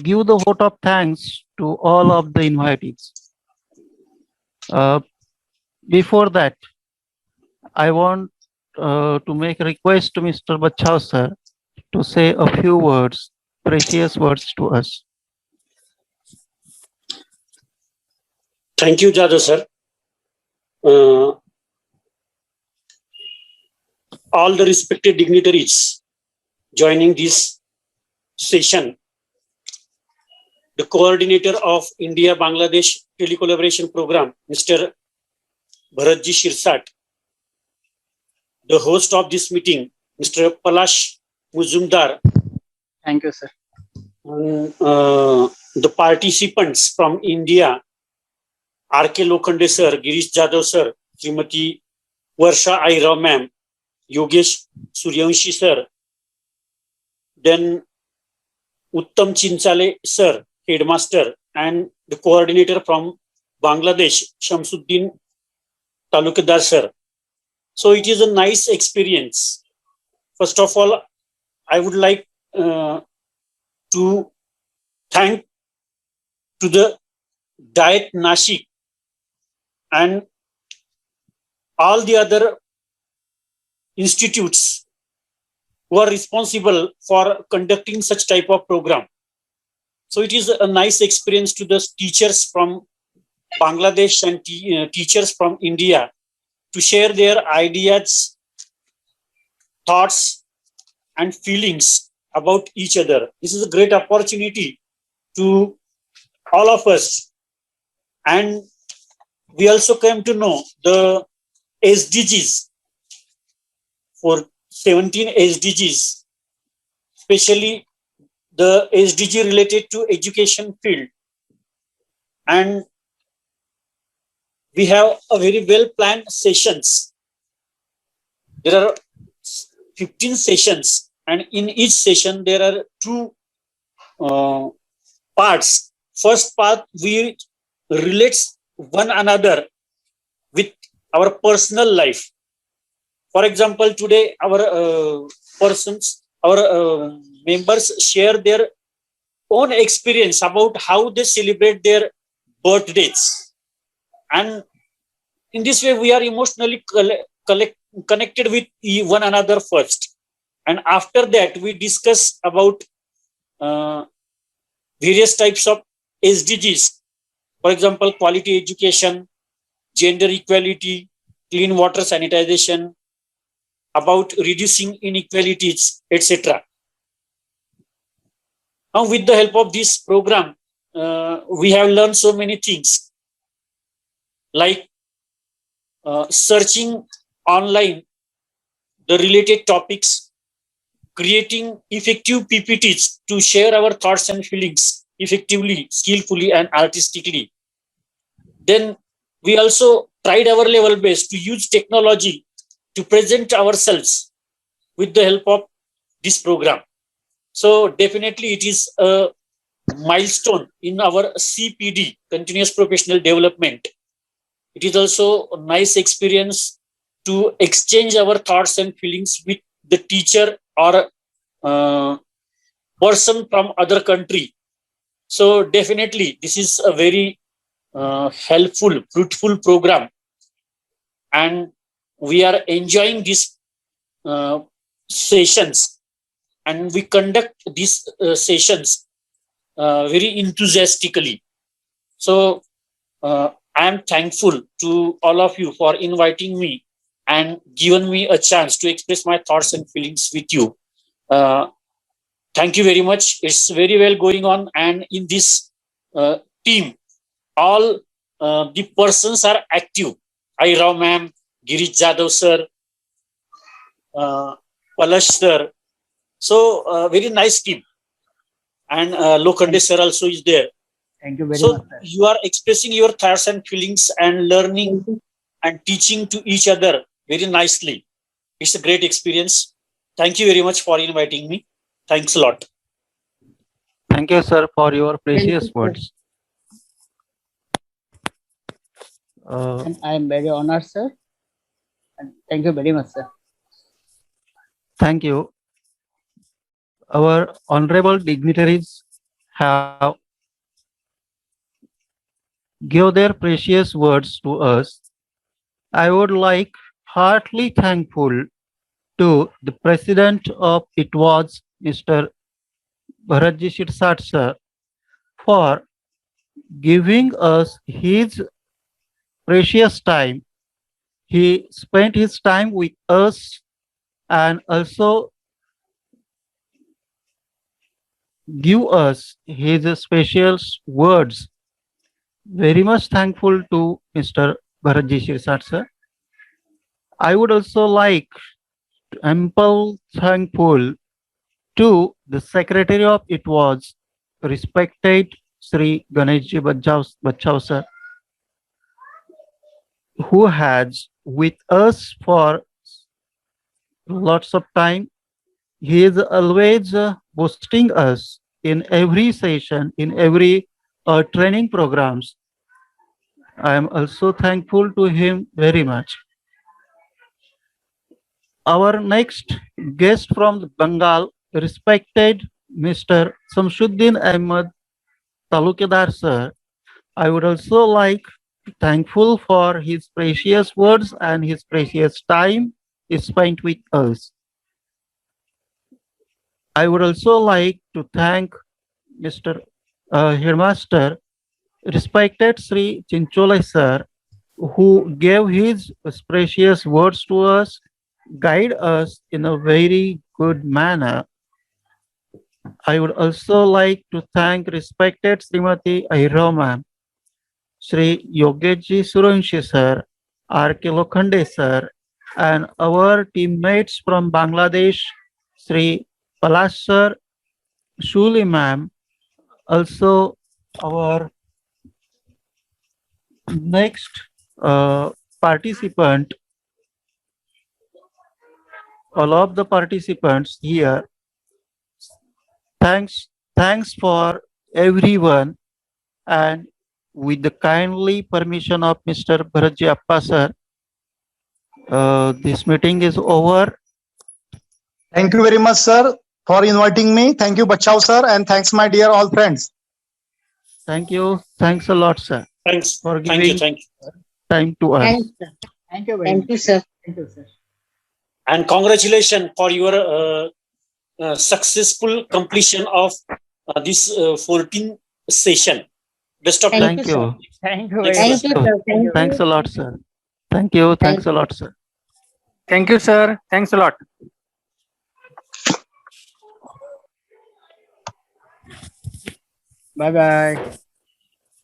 give the vote of thanks to all of the invitees. Before that, I want to make a request to Mr. Bachau sir to say a few words, precious words to us. Thank you, Jadhav sir. All the respected dignitaries joining this session, the coordinator of India-Bangladesh Telecollaboration Program, Mr. Bharatji Shirsat, the host of this meeting, Mr. Palash Muzumdar. Thank you, sir. The participants from India, R.K. Lokhande sir, Girish Jadhav sir, Srimati Varsha Aira ma'am, Yogesh Suryanshi sir, then Uttam Chinchale sir, headmaster, and the coordinator from Bangladesh, Shamsuddin Talukadar sir. So it is a nice experience. First of all, I would like to thank to the Diet Nashik and all the other institutes who are responsible for conducting such type of program. So it is a nice experience to the teachers from Bangladesh and teachers from India to share their ideas, thoughts, and feelings about each other. This is a great opportunity to all of us. And we also came to know the SDGs, for 17 SDGs, especially the SDG related to education field. And we have a very well planned sessions. There are 15 sessions, and in each session there are two parts. First part, we relates one another with our personal life. For example, today our members share their own experience about how they celebrate their birthdays. And in this way, we are emotionally connected with one another first. And after that, we discuss about various types of SDGs. For example, quality education, gender equality, clean water sanitization, about reducing inequalities, etc. Now, with the help of this program, we have learned so many things, like searching online the related topics, creating effective PPTs to share our thoughts and feelings effectively, skillfully, and artistically. Then we also tried our level best to use technology to present ourselves with the help of this program. So definitely it is a milestone in our CPD, continuous professional development. It is also a nice experience to exchange our thoughts and feelings with the teacher or person from other country. So definitely this is a very helpful, fruitful program, and we are enjoying these sessions, and we conduct these sessions very enthusiastically. So I am thankful to all of you for inviting me and given me a chance to express my thoughts and feelings with you. Thank you very much. It's very well going on, and in this team, all the persons are active. Aira ma'am, Girish Jadhav sir, Palash sir. So very nice team. And Lokhande sir also is there. Thank you very So much, sir. you are expressing your thoughts and feelings and learning and teaching to each other very nicely. It's a great experience. Thank you very much for inviting me. Thanks a lot. Thank you, sir, for your precious you, sir. words. And I am very honored, sir. And thank you very much, sir. Thank you. Our honorable dignitaries have give their precious words to us. I would like heartily thankful to the president of ITWAS, Mr. Bharatji Shirsat sir, for giving us his precious time. He spent his time with us and also give us his special words. Very much thankful to Mr. Bharatji Shirsat sir. I would also like ample thankful to the secretary of ITWAS, respected Sri Ganeshji Bachau sir, who has with us for lots of time. He is always boosting us in every session, in every training programs. I am also thankful to him very much. Our next guest from Bengal, respected Mr. Samshuddin Ahmed Talukadar sir. I would also like to thankful for his precious words and his precious time spent with us. I would also like to thank Mr. Headmaster, respected Sri Chinchole sir, who gave his precious words to us, guide us in a very good manner. I would also like to thank respected Srimati Ahiro ma'am, Sri Yogesh Suranshi sir, R.K. Lokhande sir, and our teammates from Bangladesh, Sri Palash sir, Shuli ma'am, also our next participant, all of the participants here. Thanks for everyone, and with the kindly permission of Mr. Bharatji Appa sir, this meeting is over. Thank you very much, sir, for inviting me. Thank you, Bachau sir, and thanks, my dear all friends. Thank you. Thanks a lot, sir, Thanks. for Thank you. giving Thank you. time to us. Thanks, sir. Thank you very Thank much. you, sir. Thank you, sir. And congratulations for your successful completion of this 14th session. Best of luck. Thank Thank you, sir. you. Thank you Thanks, very Thank much. you, sir. Thank you. Thanks a lot, sir. Thank you. Thanks a lot, sir. Thank you, sir. Thanks a lot. Bye bye.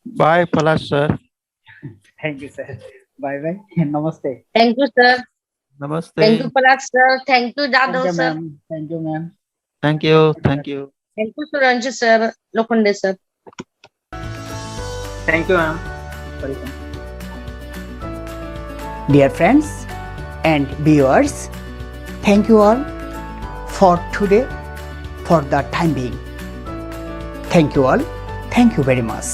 Bye, Palash sir. Thank you, sir. Bye bye. Namaste. Thank you, sir. Namaste. Thank you, Palak sir. Thank you, Thank Jadhav you, sir. ma'am. Thank you, ma'am. Thank you. Thank you. Thank you, Suranji sir. Lokhande sir. Thank you, ma'am. Welcome. Dear friends and viewers, thank you all for today, for the time being. Thank you all. Thank you very much.